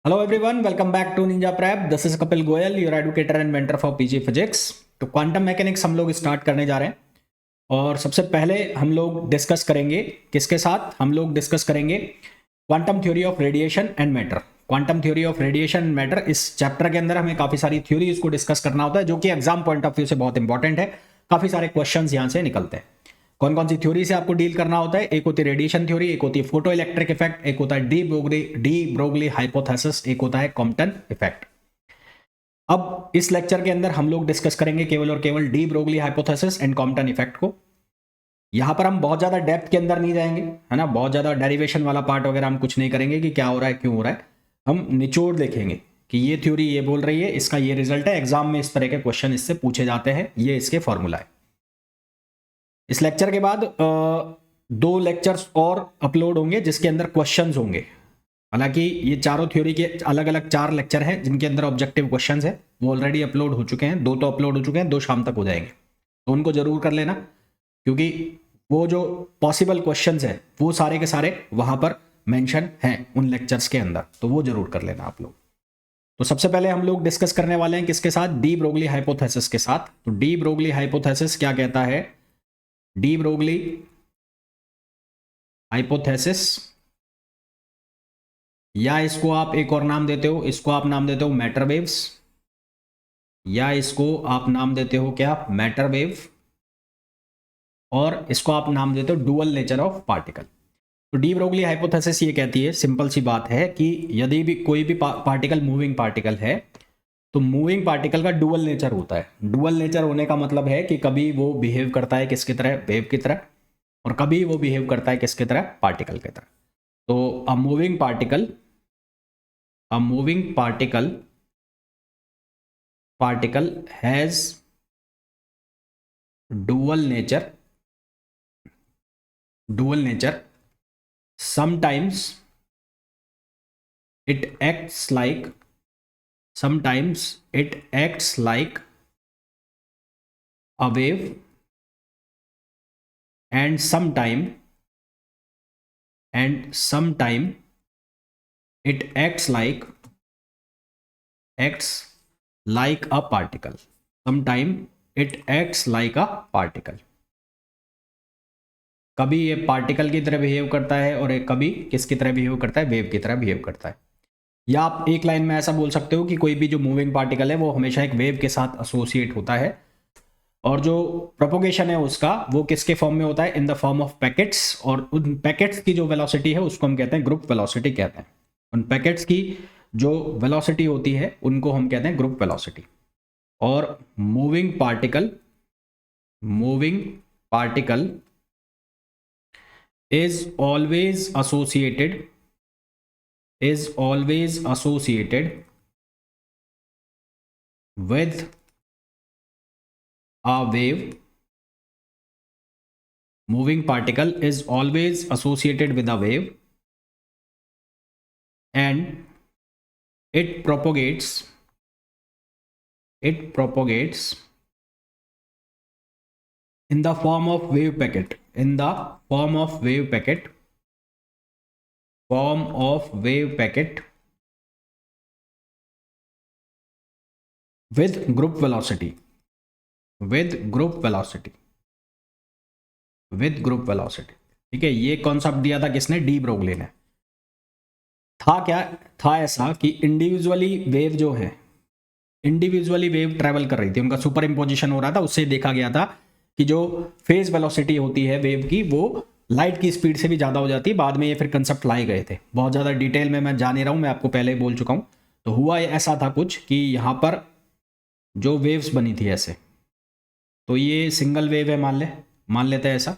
Hello everyone, welcome back to Ninja Prep. This is Kapil Goyal, your educator and mentor for PG Physics. तो quantum mechanics हम लोग start करने जा रहे हैं और सबसे पहले हम लोग डिस्कस करेंगे किसके साथ हम लोग डिस्कस करेंगे quantum theory of radiation and matter. Quantum theory of radiation and matter, इस चैप्टर के अंदर हमें काफ़ी सारी थ्योरीज को डिस्कस करना होता है जो कि एग्जाम पॉइंट ऑफ व्यू से बहुत इंपॉर्टेंट है। काफ़ी सारे क्वेश्चंस यहाँ से निकलते हैं। कौन कौन सी थ्योरी से आपको डील करना होता है? एक होती है रेडिएशन थ्योरी, एक होती है फोटो इलेक्ट्रिक इफेक्ट, एक होता है डी ब्रोगली हाइपोथेसिस, एक होता है कॉम्पटन इफेक्ट। अब इस लेक्चर के अंदर हम लोग डिस्कस करेंगे केवल और केवल D Broglie hypothesis and Compton effect को। यहां पर हम बहुत ज्यादा डेप्थ के अंदर नहीं जाएंगे, है ना। बहुत ज्यादा डेरिवेशन वाला पार्ट वगैरह हम कुछ नहीं करेंगे कि क्या हो रहा है क्यों हो रहा है। हम निचोड़ देखेंगे कि ये थ्योरी ये बोल रही है, इसका ये रिजल्ट है, एग्जाम में इस तरह के क्वेश्चन इससे पूछे जाते हैं, ये इसके फॉर्मूला है। इस लेक्चर के बाद दो लेक्चर्स और अपलोड होंगे जिसके अंदर क्वेश्चंस होंगे। हालांकि ये चारों थ्योरी के अलग अलग 4 लेक्चर हैं जिनके अंदर ऑब्जेक्टिव क्वेश्चंस है, वो ऑलरेडी अपलोड हो चुके हैं। 2 तो अपलोड हो चुके हैं, 2 शाम तक हो जाएंगे, तो उनको जरूर कर लेना क्योंकि वो जो पॉसिबल क्वेश्चंस है वो सारे के सारे वहां पर मेंशन हैं उन लेक्चर्स के अंदर, तो वो जरूर कर लेना आप लोग। तो सबसे पहले हम लोग डिस्कस करने वाले हैं किसके साथ? डी ब्रोगली हाइपोथेसिस के साथ। तो डी ब्रोगली हाइपोथेसिस क्या कहता है? डी ब्रोगली हाइपोथेसिस, या इसको आप एक और नाम देते हो, इसको आप नाम देते हो मैटर वेव्स, या इसको आप नाम देते हो क्या? मैटर वेव, और इसको आप नाम देते हो डुअल नेचर ऑफ पार्टिकल। तो डी ब्रोगली हाइपोथेसिस ये कहती है, सिंपल सी बात है, कि यदि भी कोई भी पार्टिकल मूविंग पार्टिकल है तो मूविंग पार्टिकल का डुअल नेचर होता है। डुअल नेचर होने का मतलब है कि कभी वो बिहेव करता है किसकी तरह? वेव की तरह, और कभी वो बिहेव करता है किसकी तरह? पार्टिकल की तरह। तो a moving particle has dual nature. Sometimes it acts like a wave, and sometime it acts like a particle. Sometime it acts like a particle. कभी ये पार्टिकल की तरह बिहेव करता है और एक कभी किसकी तरह बिहेव करता है? वेव की तरह बिहेव करता है। या आप एक लाइन में ऐसा बोल सकते हो कि कोई भी जो मूविंग पार्टिकल है वो हमेशा एक वेव के साथ एसोसिएट होता है, और जो प्रोपोगेशन है उसका वो किसके फॉर्म में होता है? इन द फॉर्म ऑफ पैकेट्स। और उन पैकेट्स की जो वेलोसिटी है उसको हम कहते हैं ग्रुप वेलोसिटी कहते हैं। उन पैकेट्स की जो वेलोसिटी होती है उनको हम कहते हैं ग्रुप वेलोसिटी। और moving particle is always associated with a wave. Moving particle is always associated with a wave, and it propagates in the form of wave packet, with group velocity, ठीक है। ये कॉन्सेप्ट दिया था किसने? De Broglie ने। था क्या? था ऐसा कि इंडिविजुअली वेव जो है, इंडिविजुअली वेव ट्रेवल कर रही थी, उनका सुपर इम्पोजिशन हो रहा था, उससे देखा गया था कि जो फेज वेलोसिटी होती है वेव की वो लाइट की स्पीड से भी ज़्यादा हो जाती है। बाद में ये फिर कंसेप्ट लाए गए थे, बहुत ज़्यादा डिटेल में मैं जा नहीं रहा हूँ, मैं आपको पहले ही बोल चुका हूँ। तो हुआ ऐसा था कुछ कि यहाँ पर जो वेव्स बनी थी ऐसे, तो ये सिंगल वेव है, मान लेते हैं ऐसा।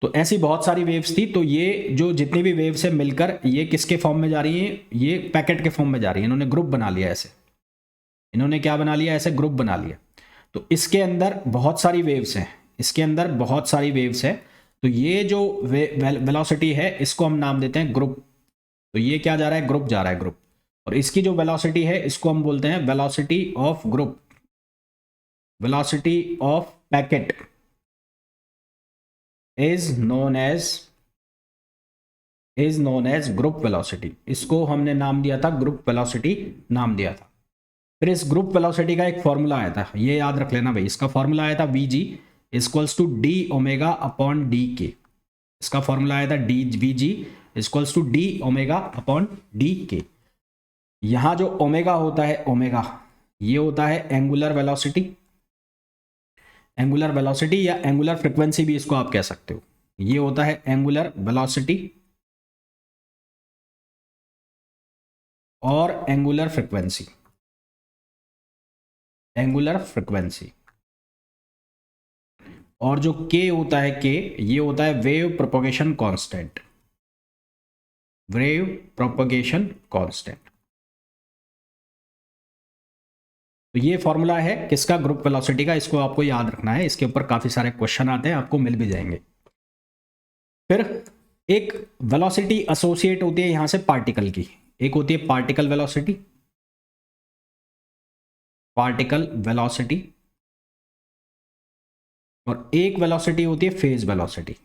तो ऐसी बहुत सारी वेव्स थी, तो ये जो जितनी भी वेव्स है मिलकर ये किसके फॉर्म में जा रही हैं? ये पैकेट के फॉर्म में जा रही है। इन्होंने ग्रुप बना लिया ऐसे, इन्होंने क्या बना लिया? ऐसे ग्रुप बना लिया। तो इसके अंदर बहुत सारी वेव्स हैं, तो ये जो वेलोसिटी है इसको हम नाम देते हैं ग्रुप। तो ये क्या जा रहा है? ग्रुप जा रहा है, ग्रुप। और इसकी जो वेलोसिटी है इसको हम बोलते हैं velocity of group, velocity of packet is known as is known age group velocity. इसको हमने नाम दिया था ग्रुप वेलोसिटी, नाम दिया था। फिर इस ग्रुप वेलोसिटी का एक फॉर्मूला आया था, ये याद रख लेना भाई। इसका फॉर्मूला आया था V G equals to D omega upon D K. इसका फॉर्मूला आया था D V G equals to D omega upon D K. यहां जो ओमेगा होता है, ओमेगा ये होता है एंगुलर वेलोसिटी, एंगुलर वेलोसिटी या एंगुलर फ्रीक्वेंसी भी इसको आप कह सकते हो। ये होता है एंगुलर वेलोसिटी और एंगुलर फ्रीक्वेंसी, एंगुलर फ्रीक्वेंसी। और जो के होता है, के ये होता है wave propagation constant, wave propagation constant. तो ये फॉर्मूला है किसका, ग्रुप वेलोसिटी का। इसको आपको याद रखना है, इसके ऊपर काफी सारे क्वेश्चन आते हैं, आपको मिल भी जाएंगे। फिर एक वेलोसिटी एसोसिएट होती है यहां से पार्टिकल की, एक होती है पार्टिकल वेलोसिटी, पार्टिकल वेलोसिटी, और एक वेलोसिटी होती है फेज वेलोसिटी।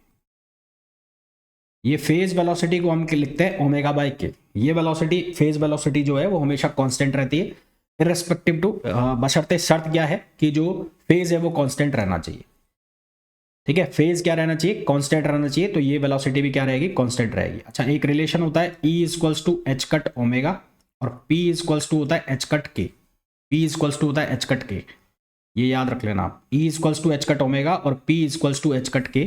ये फेज वेलोसिटी को हम लिखते हैं ओमेगा बाय के। ये वेलोसिटी, फेज वेलोसिटी जो है वो हमेशा कांस्टेंट रहती है इररेस्पेक्टिव टू, बशर्ते शर्त क्या है कि जो फेज है वो कांस्टेंट रहना चाहिए। ठीक है, फेज क्या रहना चाहिए, कांस्टेंट रहना चाहिए। तो ये वेलोसिटी भी क्या रहेगी, कांस्टेंट रहेगी। अच्छा, एक रिलेशन होता है E equals to H cut omega और P इक्वल्स टू होता है H cut K. P equals to होता है एच कट के, ये याद रख लेना आप। E equals to H cut omega और P equals to H cut K.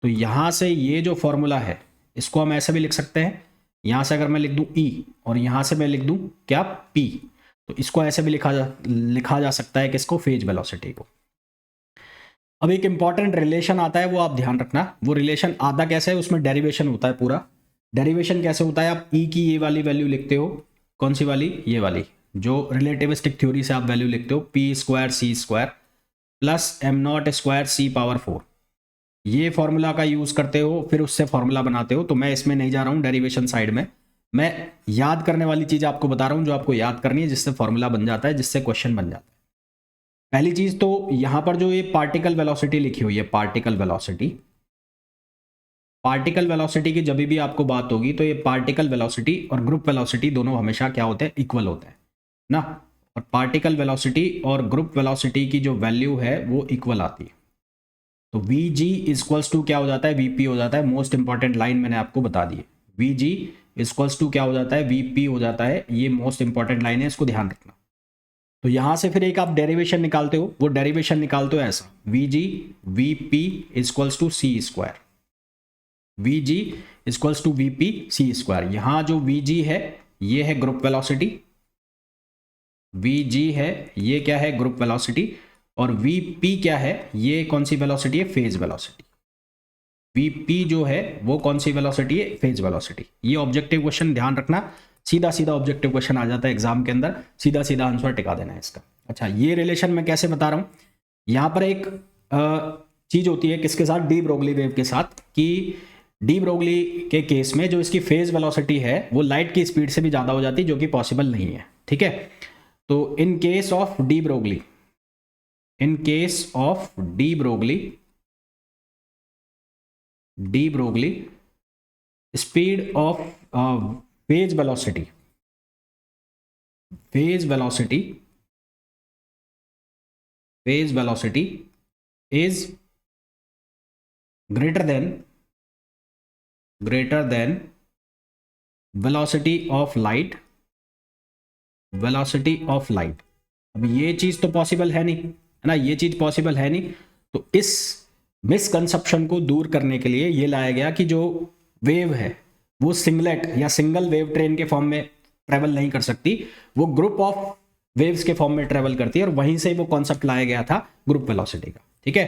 तो यहां से ये जो फॉर्मूला है इसको हम ऐसे भी लिख सकते हैं। यहां से अगर मैं लिख दूं E और यहां से मैं लिख दूं क्या, P, तो इसको ऐसे भी लिखा जा सकता है किसको, फेज वेलोसिटी को। अब एक इंपॉर्टेंट रिलेशन आता है, वो आप ध्यान रखना। वो रिलेशन आता कैसे है, उसमें डेरिवेशन होता है पूरा। डेरिवेशन कैसे होता है, आप E की ये वाली वैल्यू लिखते हो, कौन सी वाली, ये वाली, जो रिलेटिविस्टिक थ्योरी से आप वैल्यू लिखते हो, P square C square plus M naught square C power 4। ये फॉर्मूला का यूज करते हो, फिर उससे फॉर्मूला बनाते हो। तो मैं इसमें नहीं जा रहा हूं डेरिवेशन साइड में, मैं याद करने वाली चीज आपको बता रहा हूं, जो आपको याद करनी है, जिससे फॉर्मूला बन जाता है, जिससे क्वेश्चन बन जाता है। पहली चीज तो यहां पर जो ये पार्टिकल वेलोसिटी लिखी हुई है, पार्टिकल वेलोसिटी, पार्टिकल वेलोसिटी की जब भी आपको बात होगी तो ये पार्टिकल वेलोसिटी और ग्रुप वेलोसिटी दोनों हमेशा क्या होते हैं, इक्वल होते हैं ना। और पार्टिकल वेलोसिटी और ग्रुप वेलोसिटी की जो वैल्यू है वो इक्वल आती है। तो वी जी इक्वल्स टू क्या हो जाता है, वीपी हो जाता है। मोस्ट इंपॉर्टेंट लाइन मैंने आपको बता दी है, वी जी इक्वल्स टू क्या हो जाता है, वीपी हो जाता है। ये मोस्ट इंपॉर्टेंट लाइन है, इसको ध्यान रखना। तो यहां से फिर एक आप डेरिवेशन निकालते हो, वो डेरिवेशन निकालते हो ऐसा, V G V P equals to C square, V G equals to V P C square. यहां जो वी जी है ये है ग्रुप वेलोसिटी, वी जी है ये क्या है, ग्रुप वेलोसिटी, और वी पी क्या है, ये कौन सी वेलोसिटी है, फेज वेलोसिटी। वी पी जो है वो कौन सी वेलोसिटी है, फेज वेलोसिटी। ये ऑब्जेक्टिव क्वेश्चन ध्यान रखना, सीधा सीधा ऑब्जेक्टिव क्वेश्चन आ जाता है एग्जाम के अंदर, सीधा सीधा आंसर टिका देना है इसका। अच्छा, ये रिलेशन मैं कैसे बता रहा हूं, यहां पर एक चीज होती है किसके साथ, डी ब्रोगली वेव के साथ, कि डी ब्रोगली के केस में जो इसकी फेज वेलोसिटी है वो लाइट की स्पीड से भी ज्यादा हो जाती है, जो कि पॉसिबल नहीं है। ठीक है, तो in case of de Broglie, in case of de Broglie, de Broglie speed of phase velocity, phase velocity, phase velocity is greater than velocity of light, velocity of light। अब ये चीज तो पॉसिबल है नहीं, है ना, ये चीज पॉसिबल है नहीं। तो इस मिसकंसेप्शन को दूर करने के लिए ये लाया गया कि जो वेव है वो सिंगलेट या सिंगल वेव ट्रेन के फॉर्म में ट्रेवल नहीं कर सकती, वो ग्रुप ऑफ वेव्स के फॉर्म में ट्रेवल करती है, और वहीं से वो कॉन्सेप्ट लाया गया था ग्रुप वेलोसिटी का। ठीक है,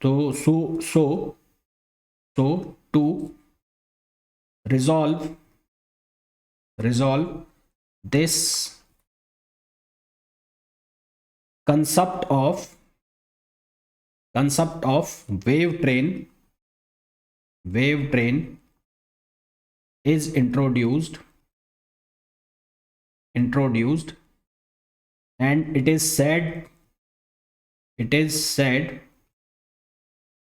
तो सो to resolve this concept of wave train is introduced and it is said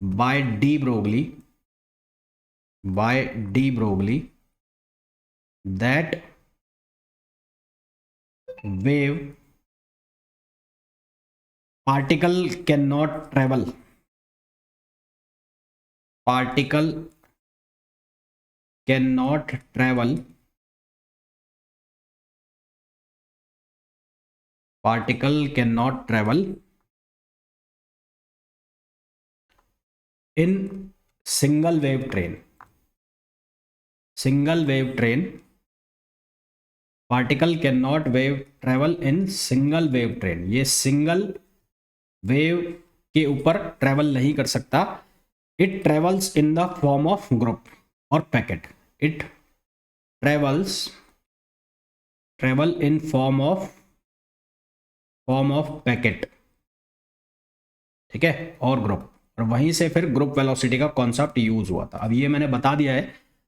by de Broglie that wave particle cannot travel, particle cannot travel, particle cannot travel in single wave train, single wave train, particle can not wave travel in single wave train, ये single wave के ऊपर travel नहीं कर सकता। It travels in the form of group और packet, it travel in form of packet, ठीक है, और ग्रुप, और वहीं से फिर ग्रुप वेलोसिटी का कॉन्सेप्ट यूज हुआ था। अब ये मैंने बता दिया है,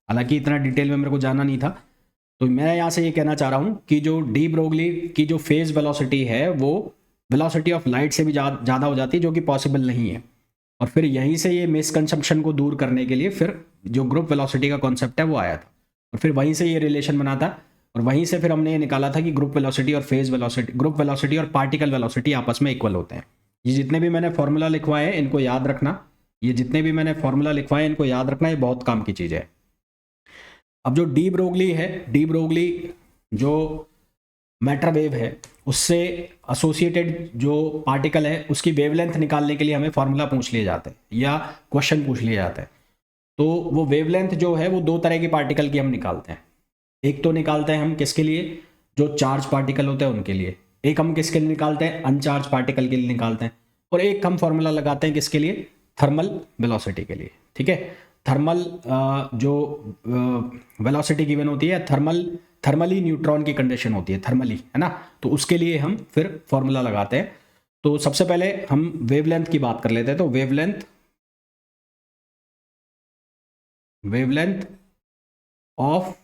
हालांकि इतना डिटेल में मेरे को जाना नहीं था। तो मैं यहाँ से ये कहना चाह रहा हूँ कि जो डी ब्रोगली की जो फेज वेलोसिटी है वो वेलोसिटी ऑफ लाइट से भी ज़्यादा हो जाती है, जो कि पॉसिबल नहीं है। और फिर यहीं से ये मिसकंसेप्शन को दूर करने के लिए फिर जो ग्रुप वेलोसिटी का कॉन्सेप्ट है वो आया था, और फिर वहीं से ये रिलेशन बना था, और वहीं से फिर हमने ये निकाला था कि ग्रुप वेलोसिटी और फेज वेलोसिटी, ग्रुप वेलोसिटी और पार्टिकल वेलोसिटी आपस में इक्वल होते हैं। ये जितने भी मैंने फॉर्मूला लिखवाए हैं इनको याद रखना, ये जितने भी मैंने फॉर्मूला लिखवाए हैं इनको याद रखना, ये बहुत काम की चीज़ है। अब जो डी ब्रोगली है, डी ब्रोगली जो मैटर वेव है उससे एसोसिएटेड जो पार्टिकल है उसकी वेवलेंथ निकालने के लिए हमें फॉर्मूला पूछ लिए जाते हैं या क्वेश्चन पूछ लिए जाते हैं। तो वो वेवलेंथ जो है वो दो तरह की पार्टिकल की हम निकालते हैं। एक तो निकालते हैं हम किसके लिए, जो चार्ज पार्टिकल होते हैं उनके लिए, एक हम किसके लिए निकालते हैं, अनचार्ज पार्टिकल के लिए निकालते हैं, और एक हम फॉर्मूला लगाते हैं किसके लिए, थर्मल वेलोसिटी के लिए, ठीक है। थर्मल जो वेलोसिटी गिवन होती है, थर्मली न्यूट्रॉन की कंडीशन होती है, थर्मली, है ना, तो उसके लिए हम फिर फॉर्मूला लगाते हैं। तो सबसे पहले हम वेवलेंथ की बात कर लेते हैं। तो wavelength of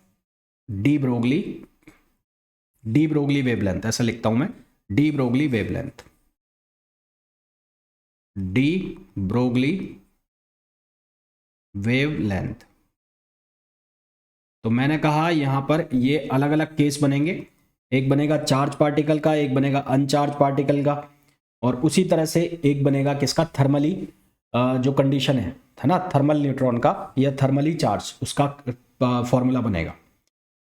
D Broglie wavelength, ऐसा लिखता हूं मैं, D Broglie wavelength, de Broglie wavelength. तो मैंने कहा यहां पर ये अलग अलग केस बनेंगे, एक बनेगा चार्ज पार्टिकल का, एक बनेगा अनचार्ज पार्टिकल का, और उसी तरह से एक बनेगा किसका, थर्मली जो कंडीशन है ना, थर्मल न्यूट्रॉन का या थर्मली चार्ज, उसका फॉर्मूला बनेगा।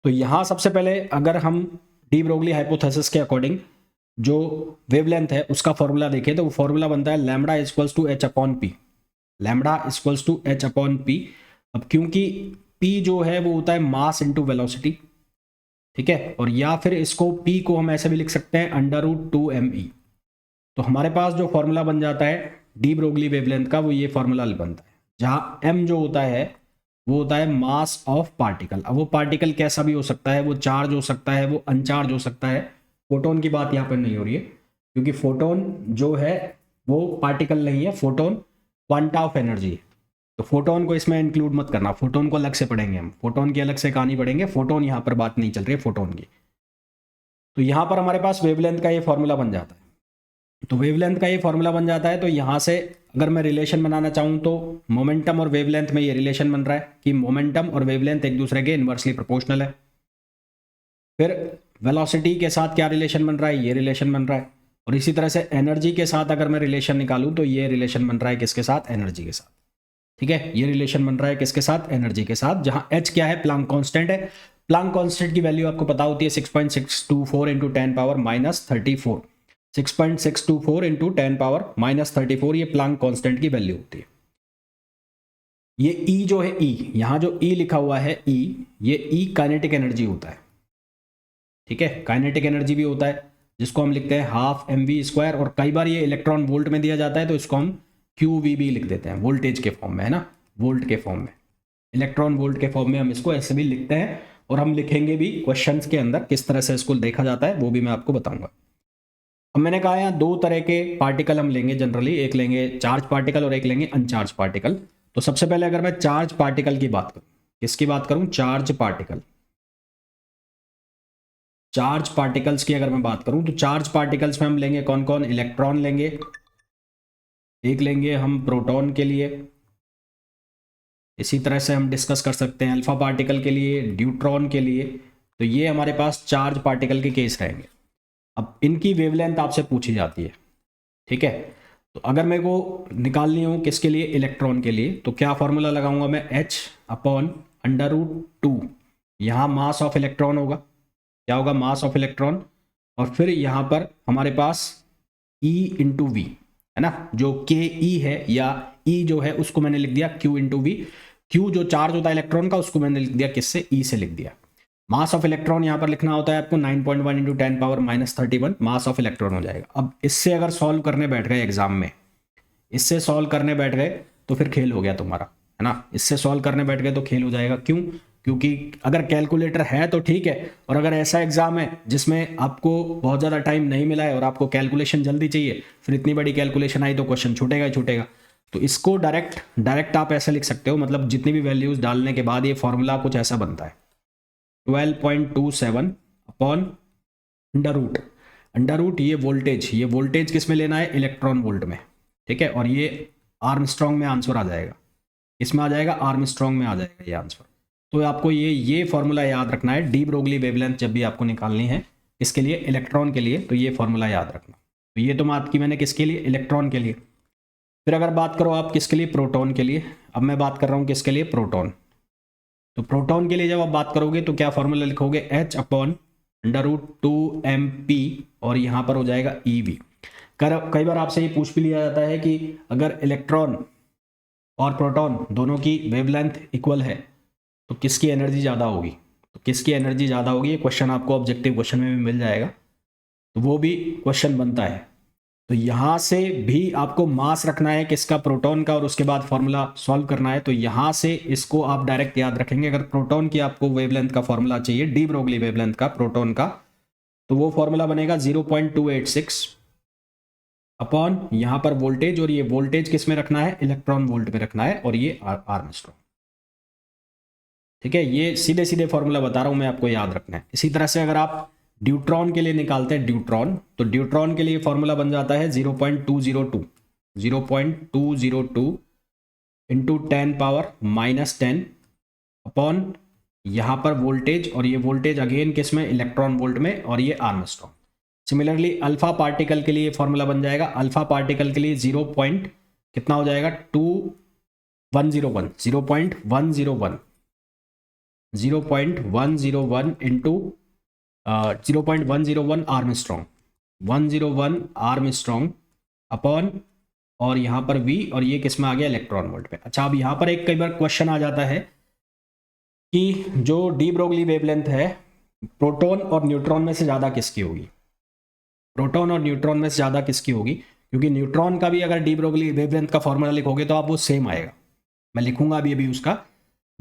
तो यहां सबसे पहले अगर हम डी ब्रोगली हाइपोथेसिस के अकॉर्डिंग जो वेवलेंथ है उसका फॉर्मूला देखें तो वो फॉर्मूला बनता है lambda equals to H upon P, lambda equals to H upon P. अब क्योंकि पी जो है वो होता है मास इनटू वेलोसिटी, ठीक है, और या फिर इसको पी को हम ऐसे भी लिख सकते हैं √2mE। तो हमारे पास जो फॉर्मूला बन जाता है डी ब्रोगली वेवलेंथ का, वो ये फॉर्मूला बनता है, जहाँ m जो होता है वो होता है मास ऑफ पार्टिकल। अब वो पार्टिकल कैसा भी हो सकता है, वो चार्ज हो सकता है, वो अनचार्ज हो सकता है। फोटोन की बात यहाँ पर नहीं हो रही है, क्योंकि फोटोन जो है वो पार्टिकल नहीं है, फोटोन क्वांटा ऑफ एनर्जी है। तो फोटोन को इसमें इंक्लूड मत करना, फोटोन को अलग से पढ़ेंगे हम, फोटोन की अलग से कहानी पढ़ेंगे, फोटोन यहाँ पर बात नहीं चल रही है फोटोन की। तो यहाँ पर हमारे पास वेवलेंथ का ये फॉर्मूला बन जाता है। तो वेवलेंथ का ये फॉर्मूला बन जाता है, तो यहाँ से अगर मैं रिलेशन बनाना चाहूँ तो मोमेंटम और वेवलेंथ में ये रिलेशन बन रहा है कि मोमेंटम और वेवलेंथ एक दूसरे के इन्वर्सली प्रोपोर्शनल है। फिर वेलोसिटी के साथ क्या रिलेशन बन रहा है, ये रिलेशन बन रहा है। और इसी तरह से एनर्जी के साथ अगर मैं रिलेशन निकालूं तो ये रिलेशन बन रहा है किसके साथ, एनर्जी के साथ, ठीक है। ये रिलेशन बन रहा है किसके साथ, एनर्जी के साथ, जहां एच क्या है, प्लांक कांस्टेंट है। प्लांक कांस्टेंट की वैल्यू आपको पता होती है 6.624 इंटू 10 पावर -34, 6.624 इंटू 10 पावर -34, ये प्लांक कांस्टेंट की वैल्यू होती है। ये ई जो है, ई यहां जो ई लिखा हुआ है, ई, ये ई काइनेटिक एनर्जी होता है, ठीक है, काइनेटिक एनर्जी भी होता है, जिसको हम लिखते हैं ½ mv², और कई बार ये इलेक्ट्रॉन वोल्ट में दिया जाता है तो इसको हम QVB लिख देते हैं, वोल्टेज के फॉर्म में, है ना, वोल्ट के फॉर्म में, इलेक्ट्रॉन वोल्ट के फॉर्म में हम इसको ऐसे भी लिखते हैं, और हम लिखेंगे भी क्वेश्चंस के अंदर किस तरह से इसको देखा जाता है वो भी मैं आपको बताऊंगा। अब मैंने कहा यहाँ दो तरह के पार्टिकल हम लेंगे जनरली, एक लेंगे चार्ज पार्टिकल और एक लेंगे अनचार्ज पार्टिकल। तो सबसे पहले अगर मैं चार्ज पार्टिकल की बात करूं, किसकी बात करूं, चार्ज पार्टिकल, चार्ज पार्टिकल्स की अगर मैं बात करूं तो चार्ज पार्टिकल्स में हम लेंगे कौन कौन, इलेक्ट्रॉन लेंगे, एक लेंगे हम प्रोटॉन के लिए, इसी तरह से हम डिस्कस कर सकते हैं अल्फा पार्टिकल के लिए, ड्यूट्रॉन के लिए। तो ये हमारे पास चार्ज पार्टिकल के केस रहेंगे। अब इनकी वेवलेंथ आपसे पूछी जाती है, ठीक है। तो अगर मेरे को निकालनी हो किसके लिए, इलेक्ट्रॉन के लिए, तो क्या फॉर्मूला लगाऊंगा मैं, h/√2। यहाँ मास ऑफ इलेक्ट्रॉन होगा, क्या होगा, मास ऑफ इलेक्ट्रॉन, और फिर यहाँ पर हमारे पास E/V है ना, जो KE है, या E जो है उसको मैंने लिख दिया Q/V। Q जो चार्ज होता है इलेक्ट्रॉन का, उसको मैंने लिख दिया किससे, E से लिख दिया। मास ऑफ इलेक्ट्रॉन यहाँ पर लिखना होता है आपको 9.1 × 10⁻³ मास ऑफ इलेक्ट्रॉन हो जाएगा। अब इससे अगर सॉल्व करने बैठ गए एग्जाम में, इससे सॉल्व करने बैठ गए तो फिर खेल हो गया तुम्हारा, है ना। इससे सॉल्व करने बैठ गए तो खेल हो जाएगा। क्यों? क्योंकि अगर कैलकुलेटर है तो ठीक है, और अगर ऐसा एग्जाम है जिसमें आपको बहुत ज़्यादा टाइम नहीं मिला है और आपको कैलकुलेशन जल्दी चाहिए, फिर इतनी बड़ी कैलकुलेशन आई तो क्वेश्चन छूटेगा ही छूटेगा। तो इसको डायरेक्ट आप ऐसे लिख सकते हो, मतलब जितनी भी वैल्यूज डालने के बाद ये फॉर्मूला कुछ ऐसा बनता है, 12.27/√। अंडर रूट ये वोल्टेज किस में लेना है, इलेक्ट्रॉन वोल्ट में, ठीक है। और ये आर्मस्ट्रॉन्ग में आंसर आ जाएगा, इसमें आ जाएगा, आर्मस्ट्रॉन्ग में आ जाएगा ये आंसर। तो आपको ये फॉर्मूला याद रखना है, डी ब्रोगली वेवलेंथ जब भी आपको निकालनी है इसके लिए, इलेक्ट्रॉन के लिए, तो ये फॉर्मूला याद रखना। तो ये तो बात की मैंने किसके लिए, इलेक्ट्रॉन के लिए। फिर अगर बात करो आप किसके लिए, प्रोटॉन के लिए। अब मैं बात कर रहा हूँ किसके लिए, प्रोटॉन। तो प्रोटॉन के लिए जब आप बात करोगे तो क्या फॉर्मूला लिखोगे, h/√2mp, और यहाँ पर हो जाएगा EV। कई बार आपसे ये पूछ भी लिया जाता है कि अगर इलेक्ट्रॉन और प्रोटॉन दोनों की वेवलेंथ इक्वल है तो किसकी एनर्जी ज़्यादा होगी, तो किसकी एनर्जी ज़्यादा होगी, ये क्वेश्चन आपको ऑब्जेक्टिव क्वेश्चन में भी मिल जाएगा, तो वो भी क्वेश्चन बनता है। तो यहाँ से भी आपको मास रखना है किसका, प्रोटॉन का, और उसके बाद फॉर्मूला सॉल्व करना है। तो यहाँ से इसको आप डायरेक्ट याद रखेंगे। अगर प्रोटॉन की आपको वेवलेंथ का फॉर्मूला चाहिए, डी ब्रोगली वेवलेंथ का प्रोटॉन का, तो वो फॉर्मूला बनेगा 0.286 अपॉन यहाँ पर वोल्टेज, और ये वोल्टेज किस में रखना है, इलेक्ट्रॉन वोल्ट में रखना है, और ये आर्मस्ट्रॉन्ग, ठीक है। ये सीधे सीधे फॉर्मूला बता रहा हूँ मैं, आपको याद रखना है। इसी तरह से अगर आप ड्यूट्रॉन के लिए निकालते हैं ड्यूट्रॉन, तो ड्यूट्रॉन के लिए फॉर्मूला बन जाता है 0.202 इंटू 10⁻⁻10 अपॉन यहाँ पर वोल्टेज, और ये वोल्टेज अगेन किस में, इलेक्ट्रॉन वोल्ट में, और ये आर्मस्ट्रॉन्ग। सिमिलरली अल्फा पार्टिकल के लिए फॉर्मूला बन जाएगा, अल्फा पार्टिकल के लिए 0. कितना हो जाएगा, 0.101 इंटू 0.101 आर्मस्ट्रॉन्ग, 101 आर्मस्ट्रॉन्ग अपॉन, और यहाँ पर V, और ये किस में आ गया, इलेक्ट्रॉन वोल्ट पे। अच्छा, अब यहाँ पर एक कई बार क्वेश्चन आ जाता है कि जो डी ब्रोगली वेवलेंथ है, प्रोटॉन और न्यूट्रॉन में से ज़्यादा किसकी होगी, प्रोटॉन और न्यूट्रॉन में से ज़्यादा किसकी होगी। क्योंकि न्यूट्रॉन का भी अगर डी ब्रोगली वेवलेंथ का फॉर्मूला लिखोगे तो आप वो सेम आएगा, मैं लिखूंगा अभी उसका।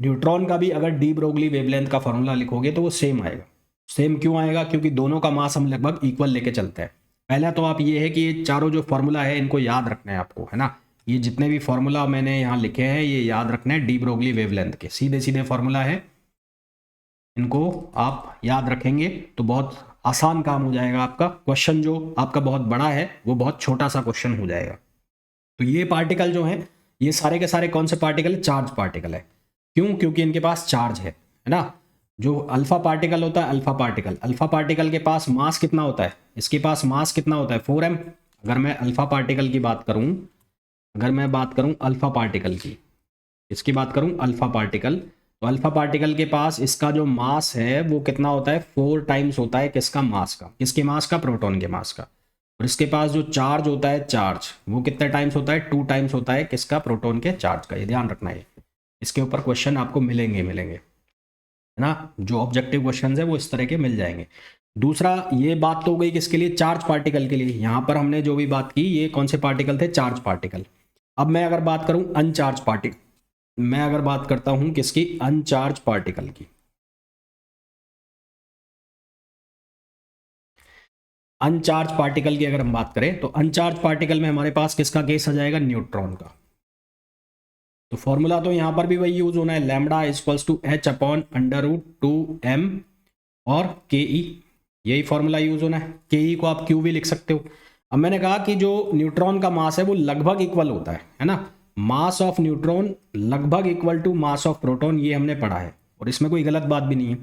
न्यूट्रॉन का भी अगर डी ब्रोगली वेवलेंथ का फॉर्मूला लिखोगे तो वो सेम आएगा। सेम क्यों आएगा, क्योंकि दोनों का मास हम लगभग इक्वल लेके चलते हैं। पहला तो आप ये है कि ये चारों जो फॉर्मूला है इनको याद रखना है आपको, है ना। ये जितने भी फॉर्मूला मैंने यहाँ लिखे हैं ये याद रखना है, डी ब्रोगली वेवलेंथ के सीधे सीधे फॉर्मूला है, इनको आप याद रखेंगे तो बहुत आसान काम हो जाएगा आपका। क्वेश्चन जो आपका बहुत बड़ा है वो बहुत छोटा सा क्वेश्चन हो जाएगा। तो ये पार्टिकल जो है, ये सारे के सारे कौन से पार्टिकल है, चार्ज पार्टिकल है। क्यों? क्योंकि इनके पास चार्ज है ना। जो अल्फा पार्टिकल होता है, अल्फा पार्टिकल के पास मास कितना होता है, इसके पास मास कितना होता है, 4m। अगर मैं अल्फा पार्टिकल की बात करूं, अगर मैं बात करूं अल्फा पार्टिकल की, इसकी बात करूं अल्फा पार्टिकल, तो अल्फा पार्टिकल के पास इसका जो मास है वो कितना होता है, 4 टाइम्स होता है किसका, मास का, किसके मास का, प्रोटॉन के मास का। और इसके पास जो चार्ज होता है, चार्ज वो कितने टाइम्स होता है, 2 टाइम्स होता है किसका, प्रोटॉन के चार्ज का। ये ध्यान रखना है, इसके ऊपर क्वेश्चन आपको मिलेंगे, है ना। जो ऑब्जेक्टिव क्वेश्चन है वो इस तरह के मिल जाएंगे। दूसरा, ये बात तो हो गई किसके लिए, चार्ज पार्टिकल के लिए। यहाँ पर हमने जो भी बात की ये कौन से पार्टिकल थे, चार्ज पार्टिकल। अब मैं अगर बात करूं अनचार्ज पार्टिकल, मैं अगर बात करता हूं किसकी, अनचार्ज पार्टिकल की। अनचार्ज पार्टिकल की अगर हम बात करें तो अनचार्ज पार्टिकल में हमारे पास किसका केस आ जाएगा, न्यूट्रॉन का। तो फॉर्मूला तो यहां पर भी वही यूज होना है, लैम्डा इक्वल्स टू h/√2m और ke, यही फॉर्मूला यूज होना है। ke को आप q भी लिख सकते हो। अब मैंने कहा कि जो न्यूट्रॉन का मास है वो लगभग इक्वल होता है ना। मास ऑफ न्यूट्रॉन लगभग equal to mass of proton, ये हमने पढ़ा है और इसमें कोई गलत बात भी नहीं है।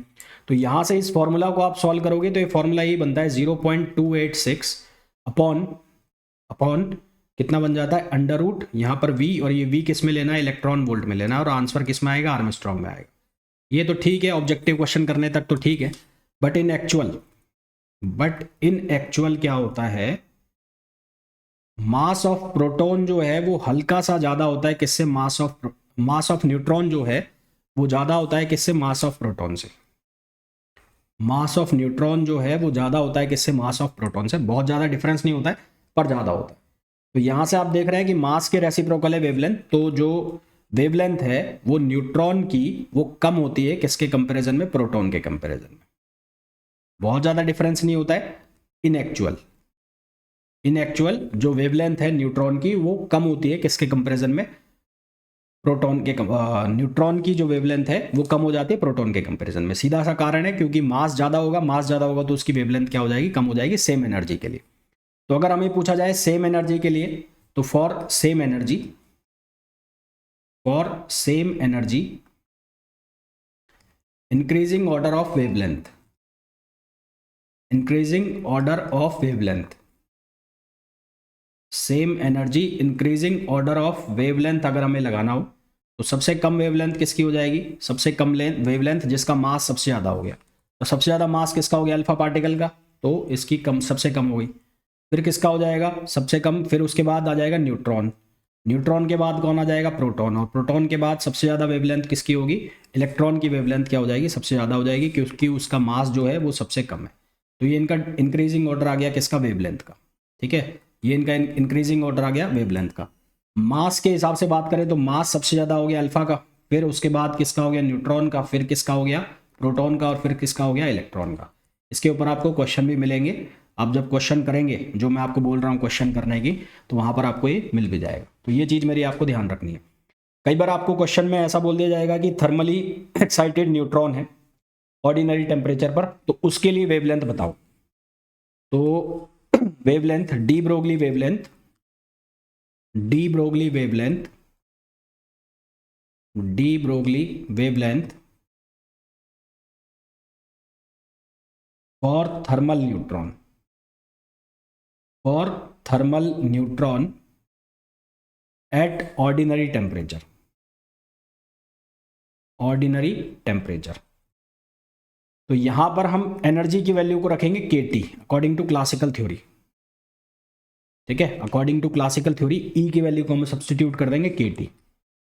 तो यहाँ से इस फॉर्मूला को आप सॉल्व करोगे तो ये फॉर्मूला यही बनता है 0.286 अपॉन कितना बन जाता है अंडर रूट यहाँ पर v, और ये v किस में लेना है, इलेक्ट्रॉन वोल्ट में लेना है, और आंसर किस में आएगा, आर्मस्ट्रॉन्ग में आएगा। ये तो ठीक है, ऑब्जेक्टिव क्वेश्चन करने तक तो ठीक है, बट इन एक्चुअल क्या होता है, मास ऑफ प्रोटॉन जो है वो हल्का सा ज़्यादा होता है किससे, मास ऑफ न्यूट्रॉन जो है वो ज़्यादा होता है किससे, मास ऑफ प्रोटॉन से। मास ऑफ न्यूट्रॉन जो है वो ज़्यादा होता है किससे, मास ऑफ प्रोटॉन से। बहुत ज़्यादा डिफरेंस नहीं होता है पर ज़्यादा होता है। तो यहाँ से आप देख रहे हैं कि मास के रेसिप्रोकल है वेवलेंथ, तो जो वेवलेंथ है वो न्यूट्रॉन की वो कम होती है किसके कंपैरिजन में, प्रोटॉन के कंपैरिजन में। बहुत ज़्यादा डिफरेंस नहीं होता है। इन एक्चुअल जो वेवलेंथ है न्यूट्रॉन की वो कम होती है किसके कंपैरिजन में, प्रोटॉन के। न्यूट्रॉन की जो वेवलेंथ है वो कम हो जाती है प्रोटॉन के कंपैरिजन में। सीधा सा कारण है, क्योंकि मास ज़्यादा होगा तो उसकी वेवलेंथ क्या हो जाएगी, कम हो जाएगी सेम एनर्जी के लिए। तो अगर हमें पूछा जाए सेम एनर्जी के लिए, तो for same energy increasing order of wavelength, same energy increasing order of wavelength अगर हमें लगाना हो तो सबसे कम वेवलेंथ किसकी हो जाएगी, सबसे कम वेवलेंथ जिसका मास सबसे ज़्यादा हो गया। तो सबसे ज़्यादा मास किसका हो गया, अल्फा पार्टिकल का, तो इसकी सबसे कम हो गई। फिर किसका हो जाएगा सबसे कम, फिर उसके बाद आ जाएगा न्यूट्रॉन के बाद कौन आ जाएगा, प्रोटॉन, और प्रोटॉन के बाद सबसे ज़्यादा वेवलेंथ किसकी होगी, इलेक्ट्रॉन की वेवलेंथ क्या हो जाएगी, सबसे ज़्यादा हो जाएगी, क्योंकि उसका मास जो है वो सबसे कम है। तो ये इनका इंक्रीजिंग ऑर्डर आ गया किसका, वेवलेंथ का। ठीक है, ये इनका इंक्रीजिंग ऑर्डर आ गया वेवलेंथ का। मास के हिसाब से बात करें तो मास सबसे ज़्यादा हो गया अल्फा का, फिर उसके बाद किसका हो गया, न्यूट्रॉन का, फिर किसका हो गया, प्रोटॉन का, और फिर किसका हो गया, इलेक्ट्रॉन का। इसके ऊपर आपको क्वेश्चन भी मिलेंगे। आप जब क्वेश्चन करेंगे, जो मैं आपको बोल रहा हूँ क्वेश्चन करने की, तो वहाँ पर आपको ये मिल भी जाएगा। तो ये चीज़ मेरी आपको ध्यान रखनी है। कई बार आपको क्वेश्चन में ऐसा बोल दिया जाएगा कि थर्मली एक्साइटेड न्यूट्रॉन है ऑर्डिनरी टेम्परेचर पर, तो उसके लिए वेवलेंथ बताओ। तो wavelength, de Broglie wavelength for thermal neutron at ordinary temperature. तो यहां पर हम एनर्जी की वैल्यू को रखेंगे kT according to classical theory. ठीक है, according to classical theory E की वैल्यू को हम सब्स्टिट्यूट कर देंगे kT। तो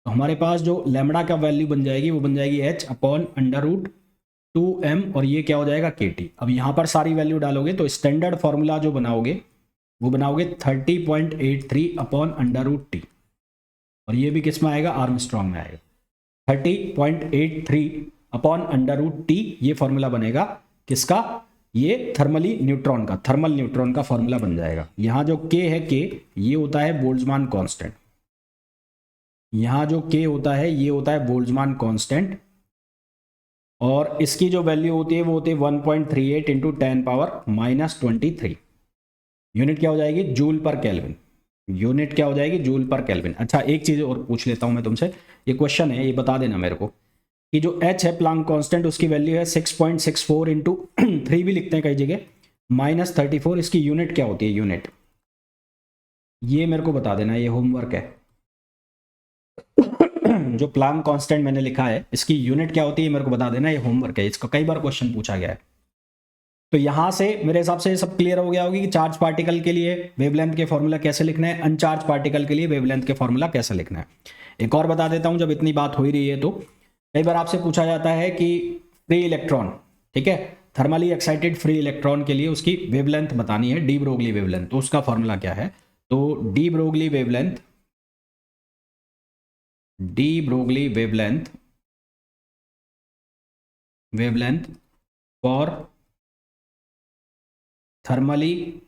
हमारे पास जो लैम्बडा का वैल्यू बन जाएगी वो बन जाएगी h/√2m, और ये क्या हो जाएगा, kT। अब यहाँ पर सारी वैल्यू डालोगे तो स्टैंडर्ड फॉर्मूला जो बनाओगे वो बनाओगे 30.83/√T, और ये भी किस में आएगा, आर्मस्ट्रॉन्ग में आएगा। 30.83/√T ये फॉर्मूला बनेगा किसका, ये थर्मल न्यूट्रॉन का फॉर्मूला बन जाएगा। यहाँ जो K है, K ये होता है बोल्ट्जमान कांस्टेंट, यहाँ जो K होता है ये होता है बोल्ट्जमान कांस्टेंट, और इसकी जो वैल्यू होती है वो होती है 1.38 × 10⁻⁻23। यूनिट क्या हो जाएगी, जूल पर केल्विन। यूनिट क्या हो जाएगी, जूल पर केल्विन। अच्छा, एक चीज़ और पूछ लेता हूँ मैं तुमसे, ये क्वेश्चन है, ये बता देना मेरे को कि जो H है प्लांक कांस्टेंट, उसकी वैल्यू है 6.64 × 3 भी लिखते हैं कई जगह, -34। इसकी यूनिट क्या होती है, यूनिट ये मेरे को बता देना, ये होमवर्क है। जो प्लांक कांस्टेंट मैंने लिखा है इसकी यूनिट क्या होती है मेरे को बता देना, ये होमवर्क है, इसका कई बार क्वेश्चन पूछा गया है। तो यहां से मेरे हिसाब से सब क्लियर हो गया होगी कि चार्ज पार्टिकल के लिए वेवलेंथ के फॉर्मूला कैसे लिखना है, अनचार्ज पार्टिकल के लिए वेवलेंथ के फॉर्मूला कैसे लिखना है। एक और बता देता हूं, जब इतनी बात हो ही रही है तो कई बार आपसे पूछा जाता है कि फ्री इलेक्ट्रॉन, ठीक है, थर्मली एक्साइटेड फ्री इलेक्ट्रॉन के लिए उसकी वेवलेंथ बतानी है, डी ब्रोगली वेवलेंथ। तो उसका फॉर्मूला क्या है, तो de Broglie wavelength for thermally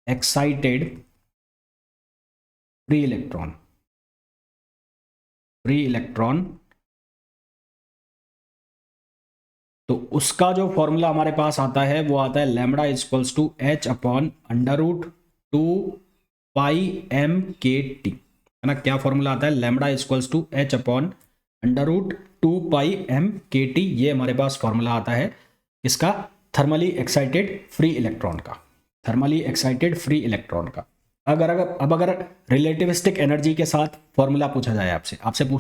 excited free electron, तो उसका जो फॉर्मूला हमारे पास आता है वो आता है लैम्बडा = h/√2πmkt। है ना। क्या फॉर्मूला आता है, lambda equals to H upon √2πm/kT, ये हमारे पास फॉर्मूला आता है इसका, थर्मली एक्साइटेड फ्री इलेक्ट्रॉन का, थर्मली एक्साइटेड फ्री इलेक्ट्रॉन का। अगर रिलेटिविस्टिक एनर्जी के साथ फॉर्मूला पूछा जाए आपसे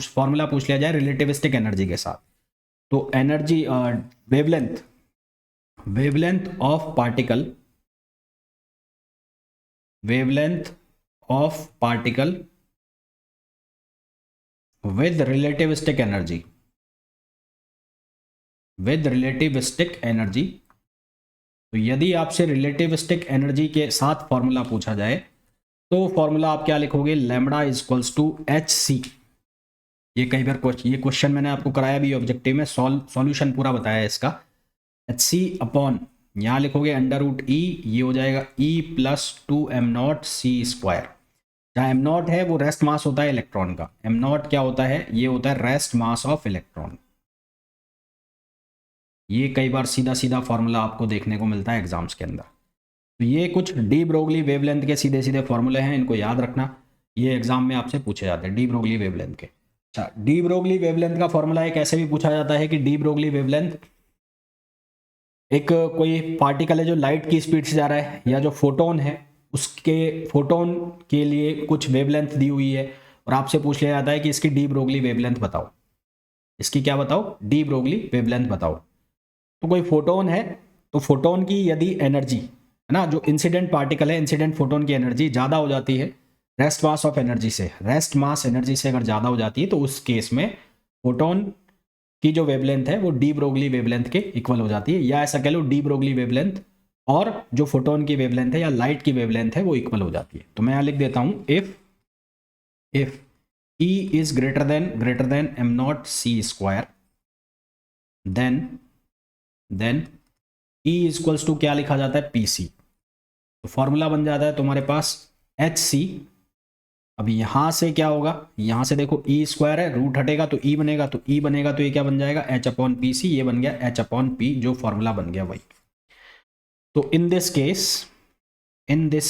फॉर्मूला पूछ लिया जाए रिलेटिविस्टिक एनर्जी के साथ, तो energy wavelength of particle with relativistic energy, तो यदि आपसे रिलेटिविस्टिक एनर्जी के साथ फॉर्मूला पूछा जाए तो फॉर्मूला आप क्या लिखोगे, लैम्बडा इक्वल्स टू HC। ये कई बार ये क्वेश्चन मैंने आपको कराया भी ऑब्जेक्टिव में, सॉल्यूशन पूरा बताया है इसका। HC अपॉन यहाँ लिखोगे √E, ये हो जाएगा E + 2m0c²। जहाँ m0 है वो रेस्ट मास होता है इलेक्ट्रॉन का, m0 क्या होता है, ये होता है रेस्ट मास ऑफ इलेक्ट्रॉन। ये कई बार सीधा सीधा फॉर्मूला आपको देखने को मिलता है एग्जाम्स के अंदर। तो ये कुछ डी ब्रोगली वेवलेंथ के सीधे सीधे फॉर्मूले हैं, इनको याद रखना, ये एग्जाम में आपसे पूछे जाते हैं डी ब्रोगली वेवलेंथ के। अच्छा, डी ब्रोगली वेवलेंथ का फॉर्मूला एक ऐसे भी पूछा जाता है कि डी ब्रोगली वेवलेंथ, एक कोई पार्टिकल है जो लाइट की स्पीड से जा रहा है, या जो फोटोन है उसके फोटोन के लिए कुछ वेवलेंथ दी हुई है, और आपसे पूछ लिया जाता है कि इसकी डी ब्रोगली वेवलेंथ बताओ, इसकी क्या बताओ, डी ब्रोगली वेवलेंथ बताओ। तो कोई फोटोन है, तो फोटोन की यदि एनर्जी है ना, जो इंसिडेंट पार्टिकल है, इंसिडेंट फोटोन की एनर्जी ज़्यादा हो जाती है रेस्ट मास ऑफ एनर्जी से, रेस्ट मास एनर्जी से अगर ज़्यादा हो जाती है, तो उस केस में फोटोन की जो वेवलेंथ है वो डी ब्रोगली वेवलेंथ के इक्वल हो जाती है, या ऐसा कह लो डी ब्रोगली वेवलेंथ और जो फोटोन की वेवलेंथ है या लाइट की वेवलेंथ है वो इक्वल हो जाती है। तो मैं यहाँ लिख देता हूँ, if E is greater than m0c², then E equals to क्या लिखा जाता है, PC। तो फॉर्मूला बन जाता है तुम्हारे पास HC। अब यहां से क्या होगा, यहां से देखो E² है, रूट हटेगा तो E बनेगा, तो E बनेगा तो ये क्या बन जाएगा, H/PC, ये बन गया H/P, जो फॉर्मूला बन गया वही। तो in this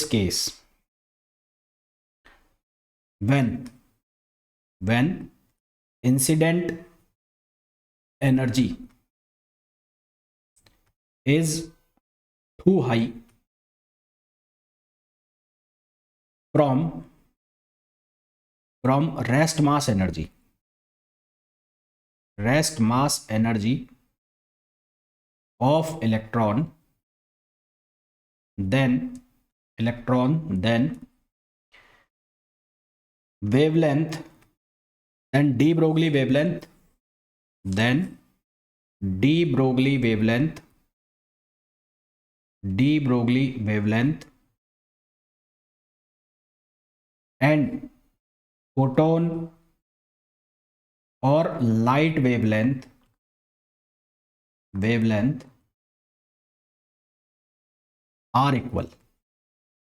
case when incident energy is too high from rest mass energy of electron, then wavelength, then de Broglie wavelength, and photon और light wavelength आर इक्वल।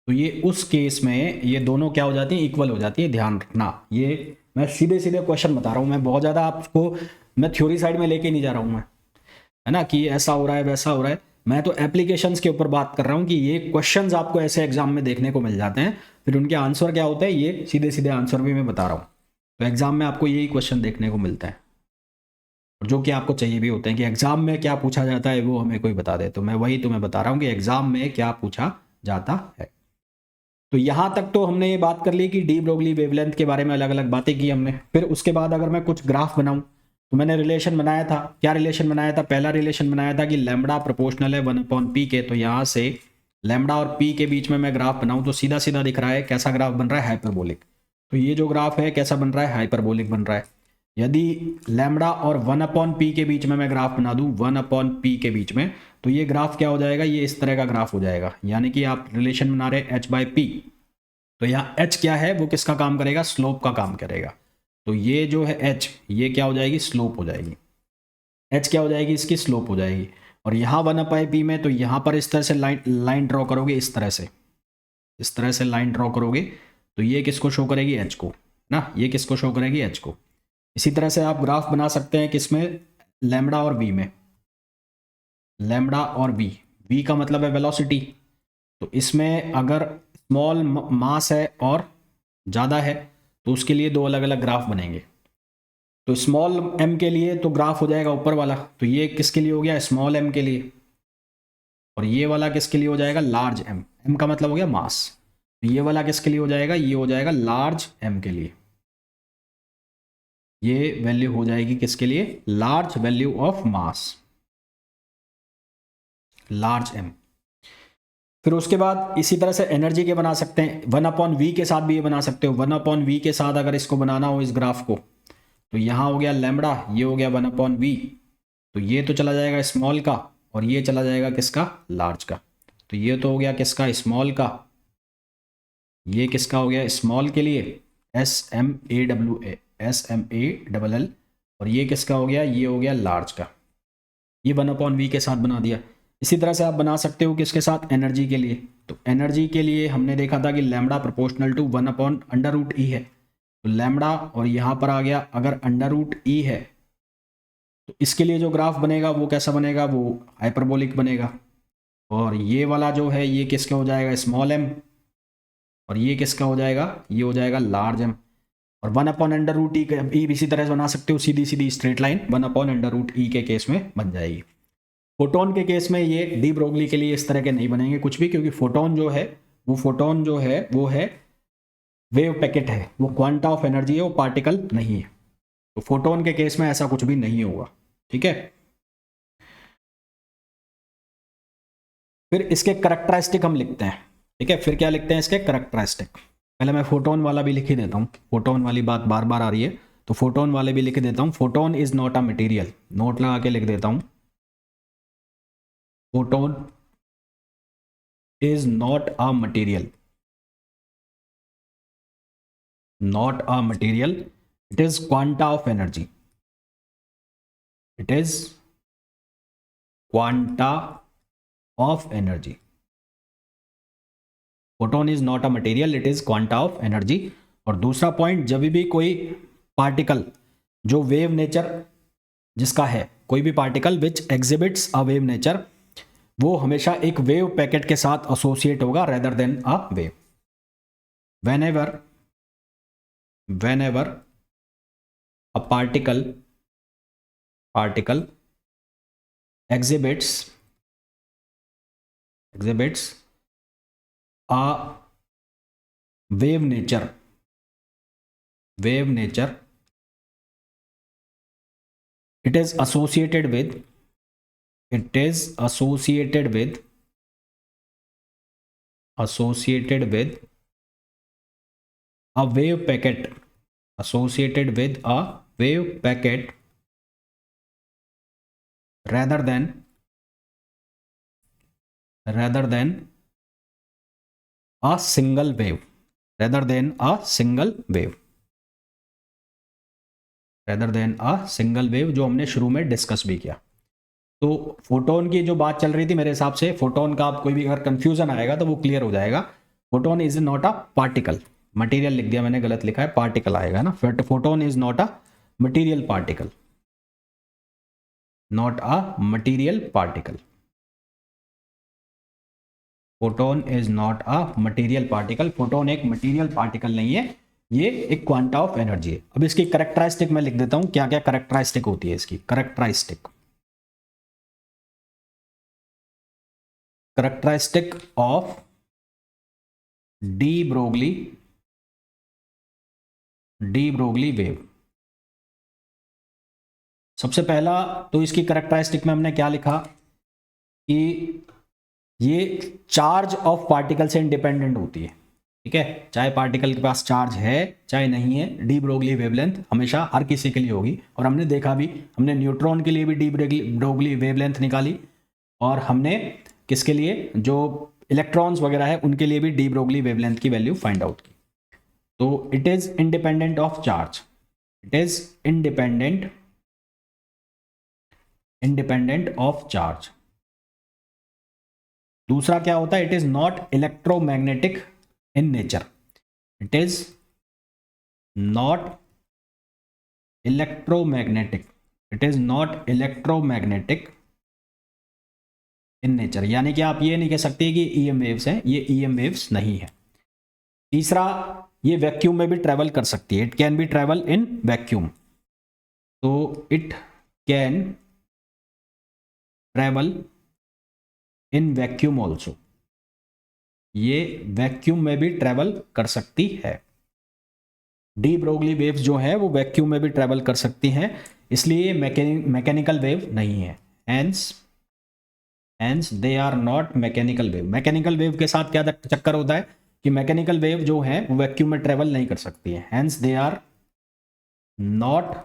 तो ये उस केस में ये दोनों क्या हो जाती है, इक्वल हो जाती है। ध्यान रखना, ये मैं सीधे सीधे क्वेश्चन बता रहा हूँ, मैं बहुत ज़्यादा आपको मैं थ्योरी साइड में लेके नहीं जा रहा हूँ मैं, है ना, कि ऐसा हो रहा है वैसा हो रहा है। मैं तो एप्लीकेशंस के ऊपर बात कर रहा हूँ कि ये क्वेश्चंस आपको ऐसे एग्जाम में देखने को मिल जाते हैं, फिर उनके आंसर क्या होते हैं ये सीधे सीधे आंसर भी मैं बता रहा हूँ। तो एग्जाम में आपको यही क्वेश्चन देखने को मिलता है, और जो कि आपको चाहिए भी होते हैं कि एग्जाम में क्या पूछा जाता है वो हमें कोई बता दे। तो मैं वही तुम्हें बता रहा हूँ कि एग्जाम में क्या पूछा जाता है। तो यहाँ तक तो हमने ये बात कर ली कि डी ब्रोगली वेवलेंथ के बारे में अलग अलग बातें की हमने। फिर उसके बाद अगर मैं कुछ ग्राफ बनाऊँ तो मैंने रिलेशन बनाया था, क्या रिलेशन बनाया था, पहला रिलेशन बनाया था कि लैम्बडा प्रोपोर्शनल है 1/p के। तो यहाँ से लैम्बडा और p के बीच में मैं ग्राफ बनाऊँ तो सीधा सीधा दिख रहा है, कैसा ग्राफ बन रहा है, हाइपरबोलिक। तो ये जो ग्राफ है कैसा बन रहा है, हाइपरबोलिक बन रहा है। यदि लैम्बडा और 1/p के बीच में मैं ग्राफ बना दूँ 1/p के बीच में, तो ये ग्राफ क्या हो जाएगा, ये इस तरह का ग्राफ हो जाएगा। यानी कि आप रिलेशन बना रहे h/p, तो यहाँ h क्या है वो किसका काम करेगा, स्लोप का काम करेगा। तो ये जो है h, ये क्या हो जाएगी, स्लोप हो जाएगी। h क्या हो जाएगी, इसकी स्लोप हो जाएगी। और यहाँ 1/p में तो यहाँ पर इस तरह से लाइन ड्रॉ करोगे, इस तरह से लाइन ड्रॉ करोगे, तो ये किसको शो करेगी, h को ना, ये किसको शो करेगी, h को। इसी तरह से आप ग्राफ बना सकते हैं किसमें, लैम्बडा और v में, लैम्बडा और v का मतलब है वेलोसिटी। तो इसमें अगर स्मॉल मास है और ज़्यादा है तो उसके लिए दो अलग अलग ग्राफ बनेंगे। तो स्मॉल m के लिए तो ग्राफ हो जाएगा ऊपर वाला, तो ये किसके लिए हो गया, स्मॉल m के लिए, और ये वाला किसके लिए हो जाएगा, लार्ज m। m का मतलब हो गया मास। तो ये वाला किसके लिए हो जाएगा, ये हो जाएगा लार्ज m के लिए। ये वैल्यू हो जाएगी किसके लिए, large value of mass, large m। फिर उसके बाद इसी तरह से एनर्जी के बना सकते हैं, 1/v के साथ भी ये बना सकते हो। 1/v के साथ अगर इसको बनाना हो इस ग्राफ को, तो यहाँ हो गया लैम्बडा, ये हो गया 1/v, तो ये तो चला जाएगा स्मॉल का, और ये चला जाएगा किसका, लार्ज का। तो ये तो हो गया किसका, स्मॉल का, ये किसका हो गया, स्मॉल के लिए SMALL, और ये किसका हो गया, ये हो गया लार्ज का। ये 1/v के साथ बना दिया। इसी तरह से आप बना सकते हो किसके साथ, एनर्जी के लिए। तो एनर्जी के लिए हमने देखा था कि लैम्बडा प्रोपोर्शनल टू 1/√E है। तो लैम्बडा और यहाँ पर आ गया अगर √E है, तो इसके लिए जो ग्राफ बनेगा वो कैसा बनेगा, वो हाइपरबोलिक बनेगा। और ये वाला जो है ये किसका हो जाएगा, स्मॉल m, और ये किसका हो जाएगा, ये हो जाएगा लार्ज m। और 1/√E का इसी तरह से बना सकते हो, सीधी सीधी स्ट्रेट लाइन 1/√E के केस में बन जाएगी। फोटोन के केस में ये डी ब्रोगली के लिए इस तरह के नहीं बनेंगे कुछ भी, क्योंकि फोटोन जो है वो है वेव पैकेट है, वो क्वांटा ऑफ एनर्जी है, वो पार्टिकल नहीं है। तो फोटोन के केस में ऐसा कुछ भी नहीं होगा, ठीक है। फिर इसके करैक्टरिस्टिक हम लिखते हैं, ठीक है। फिर क्या लिखते हैं इसके करैक्टरिस्टिक, पहले मैं फोटोन वाला भी लिख ही देता हूँ, फोटोन वाली बात बार बार आ रही है तो फोटोन वाले भी लिख देता हूँ। Photon is not a material, note लगा के लिख देता हूँ, photon is not a material, not a material, it is quanta of energy, it is quanta of energy, photon is not a material, it is quanta of energy। और दूसरा point, जब भी कोई पार्टिकल जो वेव नेचर जिसका है, कोई भी particle which exhibits a wave nature, वो हमेशा एक वेव पैकेट के साथ एसोसिएट होगा rather than a wave. whenever a particle exhibits a wave nature, it is associated with a wave packet, rather than a single wave, जो हमने शुरू में डिस्कस भी किया। तो फोटोन की जो बात चल रही थी, मेरे हिसाब से फोटोन का आप कोई भी अगर कंफ्यूजन आएगा तो वो क्लियर हो जाएगा। Photon is not a particle, material लिख दिया मैंने, गलत लिखा है, पार्टिकल आएगा ना। Photon is not a material particle, photon is not a material particle, photon एक मटेरियल पार्टिकल नहीं है, ये एक क्वांटा ऑफ एनर्जी है। अब इसकी करैक्टरिस्टिक मैं लिख देता हूं, क्या क्या करैक्टरिस्टिक होती है इसकी। Characteristic of de Broglie wave. सबसे पहला तो इसकी करैक्टरिस्टिक में हमने क्या लिखा कि ये चार्ज ऑफ पार्टिकल से इंडिपेंडेंट होती है, ठीक है। चाहे पार्टिकल के पास चार्ज है चाहे नहीं है, डी ब्रोगली वेवलेंथ हमेशा हर किसी के लिए होगी। और हमने देखा भी, हमने न्यूट्रॉन के लिए भी डी ब्रोगली वेवलेंथ निकाली, और हमने किसके लिए, जो इलेक्ट्रॉन्स वगैरह है उनके लिए भी डी ब्रोगली वेवलेंथ की वैल्यू फाइंड आउट की। तो it is independent of charge, independent of charge. दूसरा क्या होता है, it is not electromagnetic in nature, it is not electromagnetic in nature, यानी कि आप ये नहीं कह सकते कि ईएम वेव्स हैं, ये ईएम वेव्स नहीं है। तीसरा, ये वैक्यूम में भी ट्रैवल कर सकती है, it can be travel in vacuum, तो it can travel in vacuum also, ये वैक्यूम में भी ट्रैवल कर सकती है। डी ब्रोगली वेव्स जो है वो वैक्यूम में भी ट्रैवल कर सकती हैं, इसलिए मैकेनिकल वेव नहीं है, hence they are not mechanical wave. Mechanical wave के साथ क्या चक्कर होता है कि मैकेनिकल वेव जो है वो वैक्यूम में ट्रैवल नहीं कर सकती है, हेंस दे आर नॉट,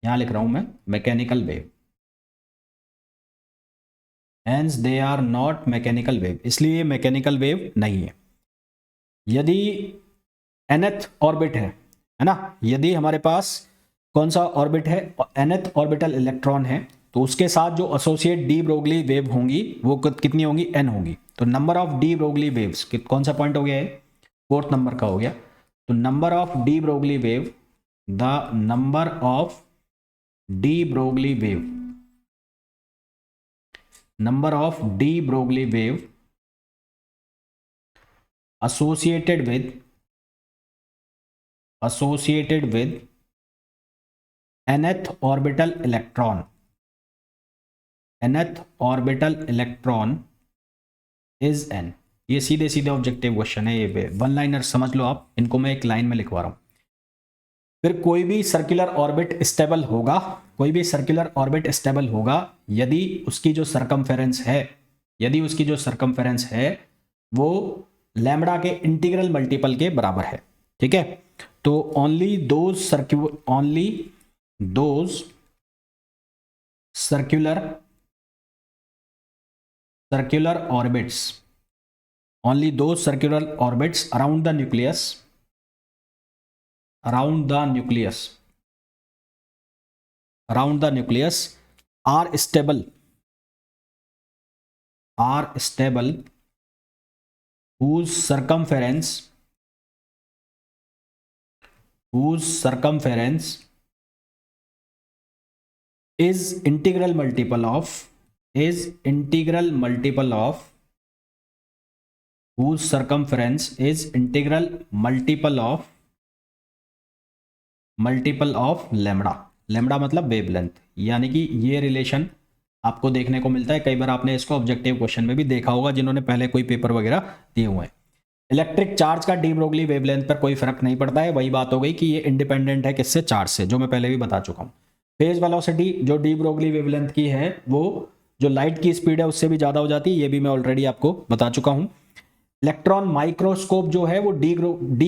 यहां लिख रहा हूं मैं mechanical wave, hence they are not mechanical wave, इसलिए मैकेनिकल वेव नहीं है। यदि nth ऑर्बिट है ना, यदि हमारे पास कौन सा ऑर्बिट है, nth ऑर्बिटल इलेक्ट्रॉन है, तो उसके साथ जो एसोसिएट डी ब्रोगली वेव होंगी वो कितनी होंगी, n होंगी। तो number of de Broglie waves, कौन सा पॉइंट हो गया है, 4th नंबर का हो गया। तो number of de Broglie wave, the number of de Broglie wave, number of de Broglie wave associated with nth orbital electron, nth orbital electron is n। ये सीधे सीधे ऑब्जेक्टिव क्वेश्चन है, ये वन लाइनर समझ लो आप, इनको मैं एक लाइन में लिखवा रहा हूं। फिर कोई भी सर्कुलर ऑर्बिट स्टेबल होगा, कोई भी सर्कुलर ऑर्बिट स्टेबल होगा यदि उसकी जो सरकमफेरेंस है, यदि उसकी जो सरकमफेरेंस है वो लैम्बडा के इंटीग्रल मल्टीपल के बराबर है, ठीक है। तो only those circular orbits, only those circular orbits around the nucleus are stable whose circumference is integral multiple of whose circumference is integral multiple of lambda मतलब वेवलेंथ। यानी कि ये रिलेशन आपको देखने को मिलता है, कई बार आपने इसको ऑब्जेक्टिव क्वेश्चन में भी देखा होगा जिन्होंने पहले कोई पेपर वगैरह दिए हुए हैं। इलेक्ट्रिक चार्ज का डी ब्रोगली वेवलेंथ पर कोई फर्क नहीं पड़ता है, वही बात हो गई कि ये इंडिपेंडेंट है किससे, चार्ज से, जो मैं पहले भी बता चुका हूं। फेज वेलोसिटी जो डी ब्रोगली वेवलेंथ की है वो जो लाइट की स्पीड है उससे भी ज्यादा हो जाती है, ये भी मैं ऑलरेडी आपको बता चुका हूं। इलेक्ट्रॉन माइक्रोस्कोप जो है वो डी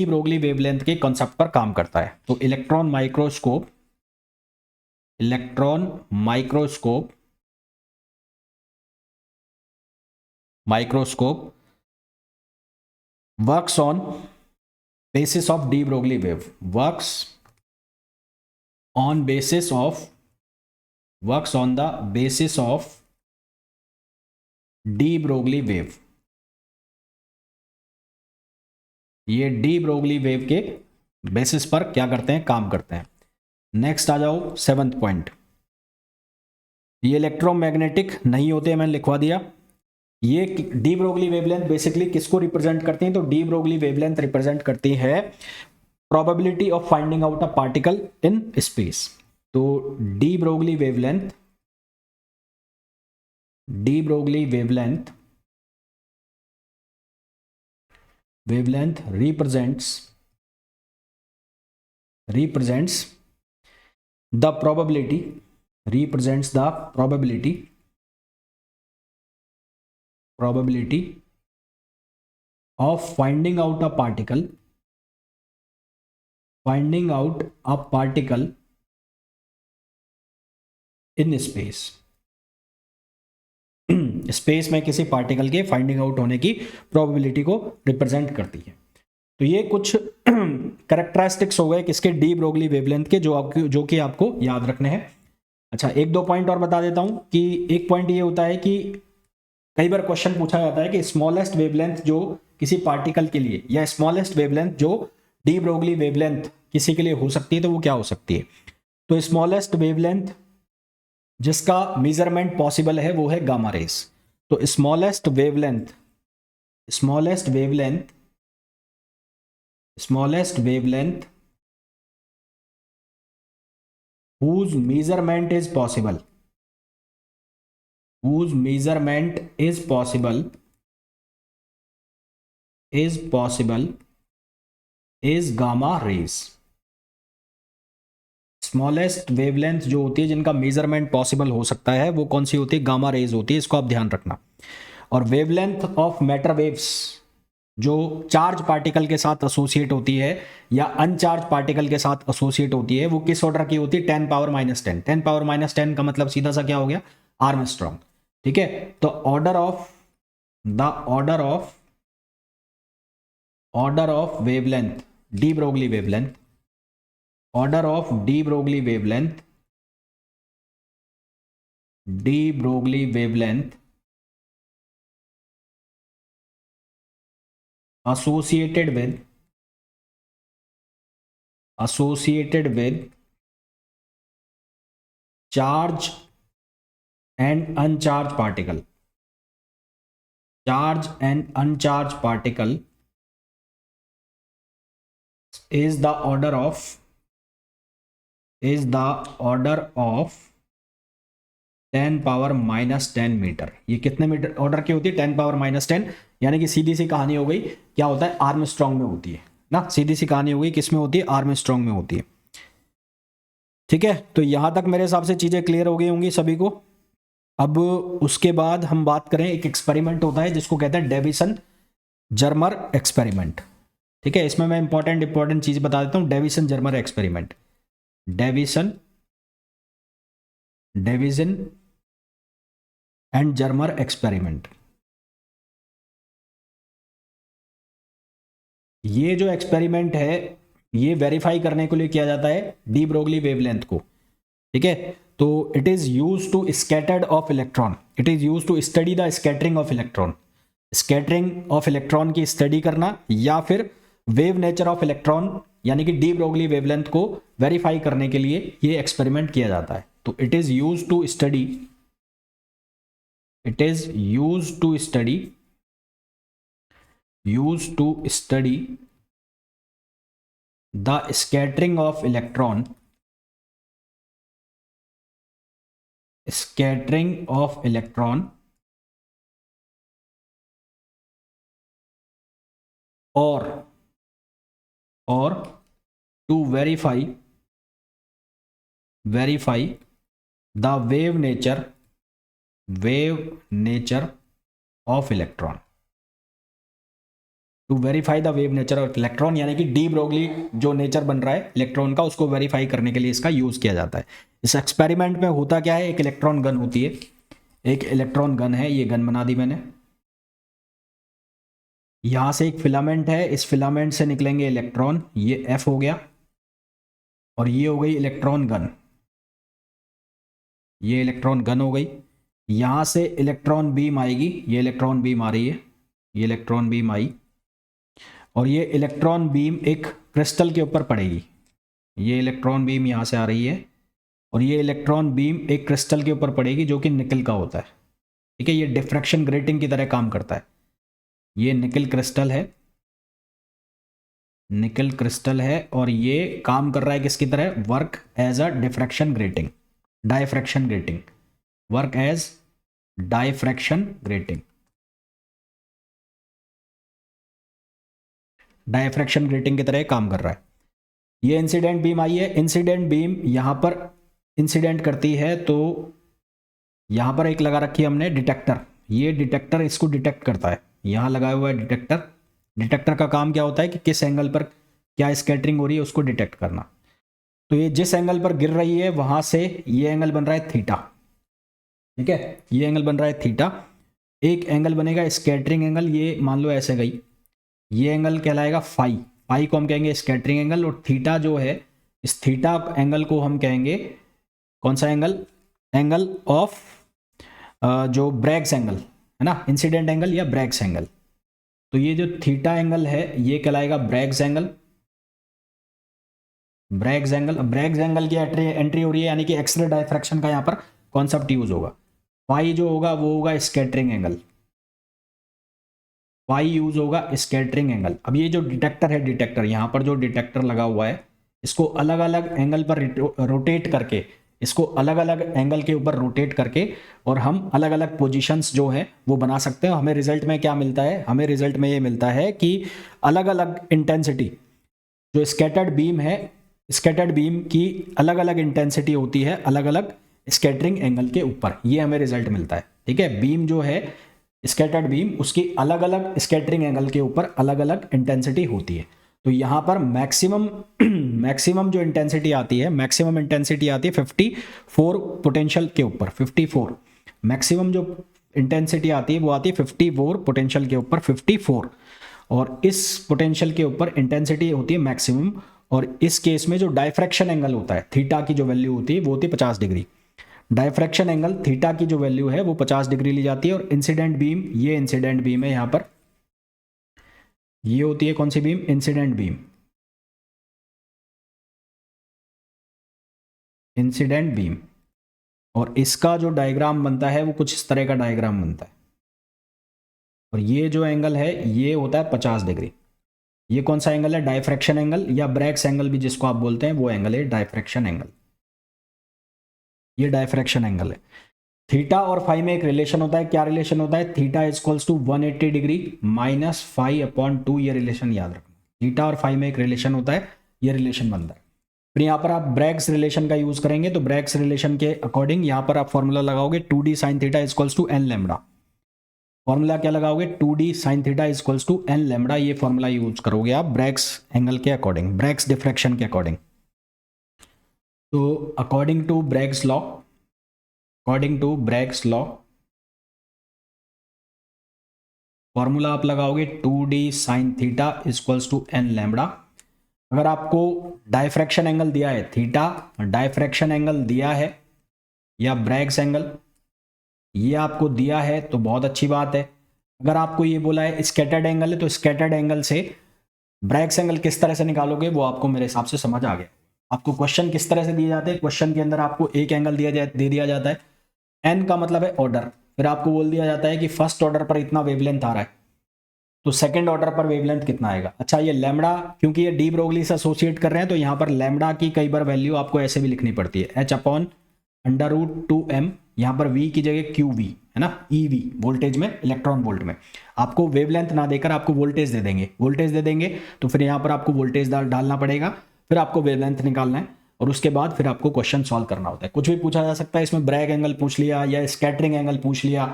ब्रोगली वेवलेंथ के कॉन्सेप्ट पर काम करता है। तो electron microscope works on basis of de Broglie wave, works on the basis of de Broglie wave। ये डी ब्रोगली वेव के बेसिस पर क्या करते हैं, काम करते हैं। नेक्स्ट आ जाओ 7th पॉइंट, ये इलेक्ट्रोमैग्नेटिक नहीं होते, मैंने लिखवा दिया। ये डी ब्रोगली वेवलेंथ बेसिकली किसको रिप्रेजेंट करती है, तो डी ब्रोगली वेवलेंथ रिप्रेजेंट करती है probability of finding out a particle in space. तो de Broglie wavelength represents the probability of finding out a particle in space। Space में किसी particle के फाइंडिंग आउट होने की प्रोबेबिलिटी को रिप्रेजेंट करती है। तो ये कुछ कैरेक्टरिस्टिक्स हो गए किसके, डी ब्रोगली वेवलेंथ के, जो कि आपको याद रखने हैं। अच्छा, एक दो पॉइंट और बता देता हूं कि एक पॉइंट ये होता है कि कई बार क्वेश्चन पूछा जाता है कि स्मॉलेस्ट वेवलेंथ जो किसी पार्टिकल के लिए, या स्मॉलेस्ट वेवलेंथ जो डी ब्रोगली वेवलेंथ किसी के लिए हो सकती है, तो वो क्या हो सकती है। तो स्मॉलेस्ट वेवलेंथ जिसका मेजरमेंट पॉसिबल है वो है गामा रेस। तो smallest wavelength smallest wavelength whose measurement is possible, whose measurement is possible is gamma rays. Smallest wavelength जो होती है जिनका मेजरमेंट पॉसिबल हो सकता है वो कौन सी होती है? गामा रेज होती है, इसको आप ध्यान रखना। और वेवलेंथ ऑफ मैटर वेव्स जो चार्ज पार्टिकल के साथ एसोसिएट होती है या अनचार्ज पार्टिकल के साथ एसोसिएट होती है वो किस ऑर्डर की होती है? 10 पावर माइनस 10। 10 पावर माइनस 10 का मतलब सीधा सा क्या हो गया? आर्मस्ट्रॉन्ग। ठीक है, तो order of wavelength, de Broglie wavelength, order of D Broglie wavelength associated with charge and uncharged particle, is the order of 10 power minus 10 metre. ये कितने मीटर ऑर्डर की होती है? 10 पावर माइनस 10, यानी कि सीधी सी कहानी हो गई, क्या होता है? आर्मस्ट्रॉन्ग में होती है ना, सीधी सी कहानी हो गई, किस में होती है? आर्मस्ट्रॉन्ग में होती है। ठीक है, तो यहां तक मेरे हिसाब से चीजें क्लियर हो गई होंगी सभी को। अब उसके बाद हम बात करें, एक एक्सपेरिमेंट होता है जिसको कहते हैं डेविसन जर्मर एक्सपेरिमेंट। ठीक है, इसमें मैं इंपॉर्टेंट चीज बता देता हूं। Davisson Germer experiment, Davisson and Germer experiment. ये जो एक्सपेरिमेंट है ये वेरीफाई करने के लिए किया जाता है डी ब्रोगली वेवलेंथ को। ठीक है, तो it is use to scattered of electron, it is use to study the scattering of electron, scattering of electron की स्टडी करना, या फिर वेव नेचर ऑफ इलेक्ट्रॉन यानी कि डी ब्रोगली वेवलेंथ को वेरीफाई करने के लिए ये एक्सपेरिमेंट किया जाता है। तो it is use to study the scattering of electron or to verify the wave nature of electron, to verify the wave nature of electron, यानी कि डी ब्रोगली जो नेचर बन रहा है इलेक्ट्रॉन का उसको वेरीफाई करने के लिए इसका यूज किया जाता है। इस एक्सपेरिमेंट में होता क्या है? एक इलेक्ट्रॉन गन होती है, एक इलेक्ट्रॉन गन है, ये गन बना दी मैंने। यहां से एक फिलामेंट है, इस फिलामेंट से निकलेंगे इलेक्ट्रॉन, ये एफ हो गया, और ये हो गई इलेक्ट्रॉन गन, ये इलेक्ट्रॉन गन हो गई। यहां से इलेक्ट्रॉन बीम आएगी, ये इलेक्ट्रॉन बीम आ रही है, ये इलेक्ट्रॉन बीम आई, और ये इलेक्ट्रॉन बीम एक क्रिस्टल के ऊपर पड़ेगी, ये इलेक्ट्रॉन बीम यहाँ से आ रही है, और ये इलेक्ट्रॉन बीम एक क्रिस्टल के ऊपर पड़ेगी जो कि निकल का होता है। ठीक है, ये डिफ्रैक्शन ग्रेटिंग की तरह काम करता है। ये निकल क्रिस्टल है, और ये काम कर रहा है किसकी तरह? Work as a diffraction grating, work as diffraction grating, diffraction grating की तरह काम कर रहा है। ये इंसिडेंट बीम आई है, इंसिडेंट बीम यहां पर इंसिडेंट करती है, तो यहां पर एक लगा रखी है हमने डिटेक्टर, ये डिटेक्टर इसको डिटेक्ट करता है, यहां लगाया हुआ है डिटेक्टर। डिटेक्टर का काम क्या होता है कि किस एंगल पर क्या स्कैटरिंग हो रही है उसको डिटेक्ट करना। तो ये जिस एंगल पर गिर रही है वहां से ये एंगल बन रहा है थीटा। ठीक है, ये एंगल बन रहा है थीटा। एक एंगल बनेगा स्कैटरिंग एंगल, ये मान लो ऐसे गई, ये एंगल कहलाएगा फाई, फाई को हम कहेंगे स्कैटरिंग एंगल, और थीटा जो है इस थीटा एंगल को हम कहेंगे कौन सा एंगल? एंगल ऑफ जो ब्रैग्स एंगल है ना, इंसिडेंट एंगल या ब्रैग्स एंगल। तो ये जो थीटा एंगल है ये कहलाएगा ब्रैग्स एंगल। ब्रैग्स एंगल की एंट्री हो रही है, यानी कि एक्सरे डायफ्रैक्शन का यहाँ पर कॉन्सेप्ट यूज होगा। फाई जो होगा वो होगा स्कैटरिंग एंगल, फाई यूज होगा स्कैटरिंग एंगल। अब ये जो डिटेक्टर है, डिटेक्टर यहाँ पर जो डिटेक्टर लगा हुआ है, इसको अलग अलग एंगल पर रोटेट करके, इसको अलग अलग एंगल के ऊपर रोटेट करके और हम अलग अलग पोजीशंस जो है वो बना सकते हैं। हमें रिजल्ट में क्या मिलता है, हमें रिजल्ट में ये मिलता है कि अलग अलग इंटेंसिटी जो स्कैटर्ड बीम है, स्कैटर्ड बीम की अलग अलग इंटेंसिटी होती है अलग अलग स्कैटरिंग एंगल के ऊपर, ये हमें रिजल्ट मिलता है। ठीक है, बीम जो है स्कैटर्ड बीम, उसकी अलग अलग स्कैटरिंग एंगल के ऊपर अलग अलग इंटेंसिटी होती है। तो यहाँ पर मैक्सिमम जो इंटेंसिटी आती है, मैक्सिमम इंटेंसिटी आती है 54 पोटेंशियल के ऊपर, 54 मैक्सिमम जो इंटेंसिटी आती है वो आती है 54 पोटेंशियल के ऊपर, 54। और इस पोटेंशियल के ऊपर इंटेंसिटी होती है मैक्सिमम। और इस केस में जो डायफ्रैक्शन एंगल होता है, थीटा की जो वैल्यू होती है वो होती है 50 डिग्री। डायफ्रैक्शन एंगल थीटा की जो वैल्यू है वो 50 डिग्री ली जाती है। और इंसिडेंट बीम, ये इंसिडेंट बीम है, यहाँ पर ये होती है कौन सी beam, incident beam, incident beam. और इसका जो डायग्राम बनता है वो कुछ इस तरह का डायग्राम बनता है। और ये जो एंगल है ये होता है 50 डिग्री। ये कौन सा एंगल है, डायफ्रैक्शन एंगल या ब्रैग्स एंगल भी जिसको आप बोलते हैं, वो एंगल है डायफ्रैक्शन एंगल। ये डायफ्रैक्शन एंगल है। थीटा और फाई में एक रिलेशन होता है, क्या रिलेशन होता है, theta equals to 180 degree minus phi upon 2, ये रिलेशन याद रखना। थीटा और फाई में एक रिलेशन होता है, ये रिलेशन बनता है। फिर यहाँ पर आप ब्रैग्स रिलेशन का यूज करेंगे, तो ब्रैग्स रिलेशन के अकॉर्डिंग यहाँ पर आप फॉर्मूला लगाओगे 2d sine theta equals to N lambda. Formula क्या लगाओगे, 2d sine theta equals to N lambda, ये फॉर्मूला यूज करोगे आप ब्रैग्स एंगल के अकॉर्डिंग, ब्रैग्स डिफ्रैक्शन के अकॉर्डिंग। तो according to Bragg's law, according to Bragg's law formula आप लगाओगे 2d sine theta equals to N lambda. अगर आपको डायफ्रैक्शन एंगल दिया है, थीटा डायफ्रैक्शन एंगल दिया है या ब्रैग्स एंगल ये आपको दिया है तो बहुत अच्छी बात है। अगर आपको ये बोला है स्कैटर्ड एंगल है, तो स्कैटर्ड एंगल से ब्रैग्स एंगल किस तरह से निकालोगे वो आपको मेरे हिसाब से समझ आ गया। आपको क्वेश्चन किस तरह से दिए जाते हैं, क्वेश्चन के अंदर आपको एक एंगल दे दिया जाता है, एन का मतलब है ऑर्डर, फिर आपको बोल दिया जाता है कि फर्स्ट ऑर्डर पर इतना वेवलेंथ आ रहा है, तो सेकंड ऑर्डर पर वेवलेंथ कितना आएगा। अच्छा, ये लैम्बडा क्योंकि ये डी ब्रोगली से एसोसिएट कर रहे हैं, तो यहाँ पर लैम्बडा की कई बार वैल्यू आपको ऐसे भी लिखनी पड़ती है, h upon under root 2m, यहाँ पर v की जगह QV है ना, EV वोल्टेज में, इलेक्ट्रॉन वोल्ट में। आपको वेवलेंथ ना देकर आपको वोल्टेज दे देंगे, वोल्टेज दे देंगे तो फिर यहाँ पर आपको वोल्टेज डालना पड़ेगा, फिर आपको वेवलेंथ निकालना है और उसके बाद फिर आपको क्वेश्चन सॉल्व करना होता है। कुछ भी पूछा जा सकता है इसमें, ब्रैग एंगल पूछ लिया या स्कैटरिंग एंगल पूछ लिया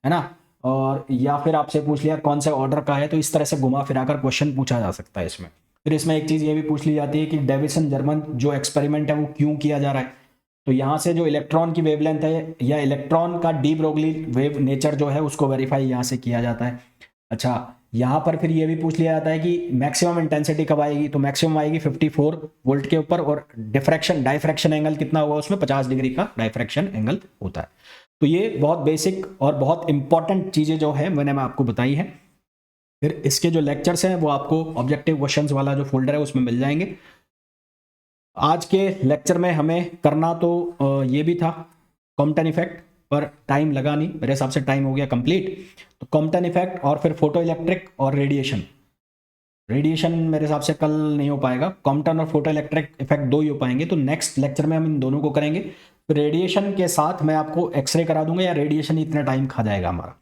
है ना, और या फिर आपसे पूछ लिया कौन से ऑर्डर का है, तो इस तरह से घुमा फिराकर क्वेश्चन पूछा जा सकता है इसमें। फिर इसमें एक चीज़ ये भी पूछ ली जाती है कि डेविसन जर्मन जो एक्सपेरिमेंट है वो क्यों किया जा रहा है, तो यहाँ से जो इलेक्ट्रॉन की वेवलेंथ है या इलेक्ट्रॉन का डी ब्रोगली वेव नेचर जो है उसको वेरीफाई यहाँ से किया जाता है। अच्छा, यहाँ पर फिर ये भी पूछ लिया जाता है कि मैक्सिमम इंटेंसिटी कब आएगी, तो मैक्सिमम आएगी 54 वोल्ट के ऊपर, और डायफ्रैक्शन एंगल कितना होगा उसमें, 50 डिग्री का डायफ्रैक्शन एंगल होता है। तो ये बहुत बेसिक और बहुत इंपॉर्टेंट चीज़ें जो है मैं आपको बताई हैं। फिर इसके जो लेक्चर्स हैं वो आपको ऑब्जेक्टिव क्वेश्चंस वाला जो फोल्डर है उसमें मिल जाएंगे। आज के लेक्चर में हमें करना तो ये भी था कॉम्पटन इफेक्ट, पर टाइम लगा नहीं, मेरे हिसाब से टाइम हो गया कंप्लीट। तो कॉम्पटन इफेक्ट और फिर फोटो इलेक्ट्रिक और रेडिएशन मेरे हिसाब से कल नहीं हो पाएगा, कॉम्पटन और फोटो इलेक्ट्रिक इफेक्ट 2 ही हो पाएंगे, तो नेक्स्ट लेक्चर में हम इन दोनों को करेंगे। तो रेडिएशन के साथ मैं आपको एक्सरे करा दूंगा, या रेडिएशन ही इतना टाइम खा जाएगा हमारा।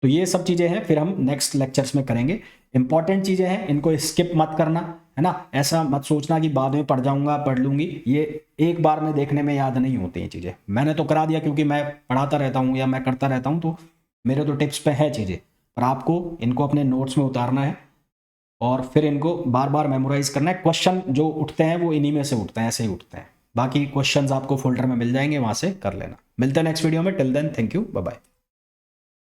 तो ये सब चीज़ें हैं, फिर हम नेक्स्ट लेक्चर्स में करेंगे। इंपॉर्टेंट चीज़ें हैं, इनको स्किप मत करना है ना, ऐसा मत सोचना कि बाद में पढ़ लूँगी, ये एक बार में देखने में याद नहीं होती हैं चीज़ें। मैंने तो करा दिया क्योंकि मैं पढ़ाता रहता हूँ या मैं करता रहता हूँ, तो मेरे तो टिप्स पे है चीज़ें, पर आपको इनको अपने नोट्स में उतारना है और फिर इनको बार बार मेमोराइज करना है। क्वेश्चन जो उठते हैं वो इन्हीं में से उठते हैं, ऐसे ही उठते हैं। बाकी क्वेश्चंस आपको फोल्डर में मिल जाएंगे, वहाँ से कर लेना। मिलते हैं नेक्स्ट वीडियो में, till then thank you, bye bye.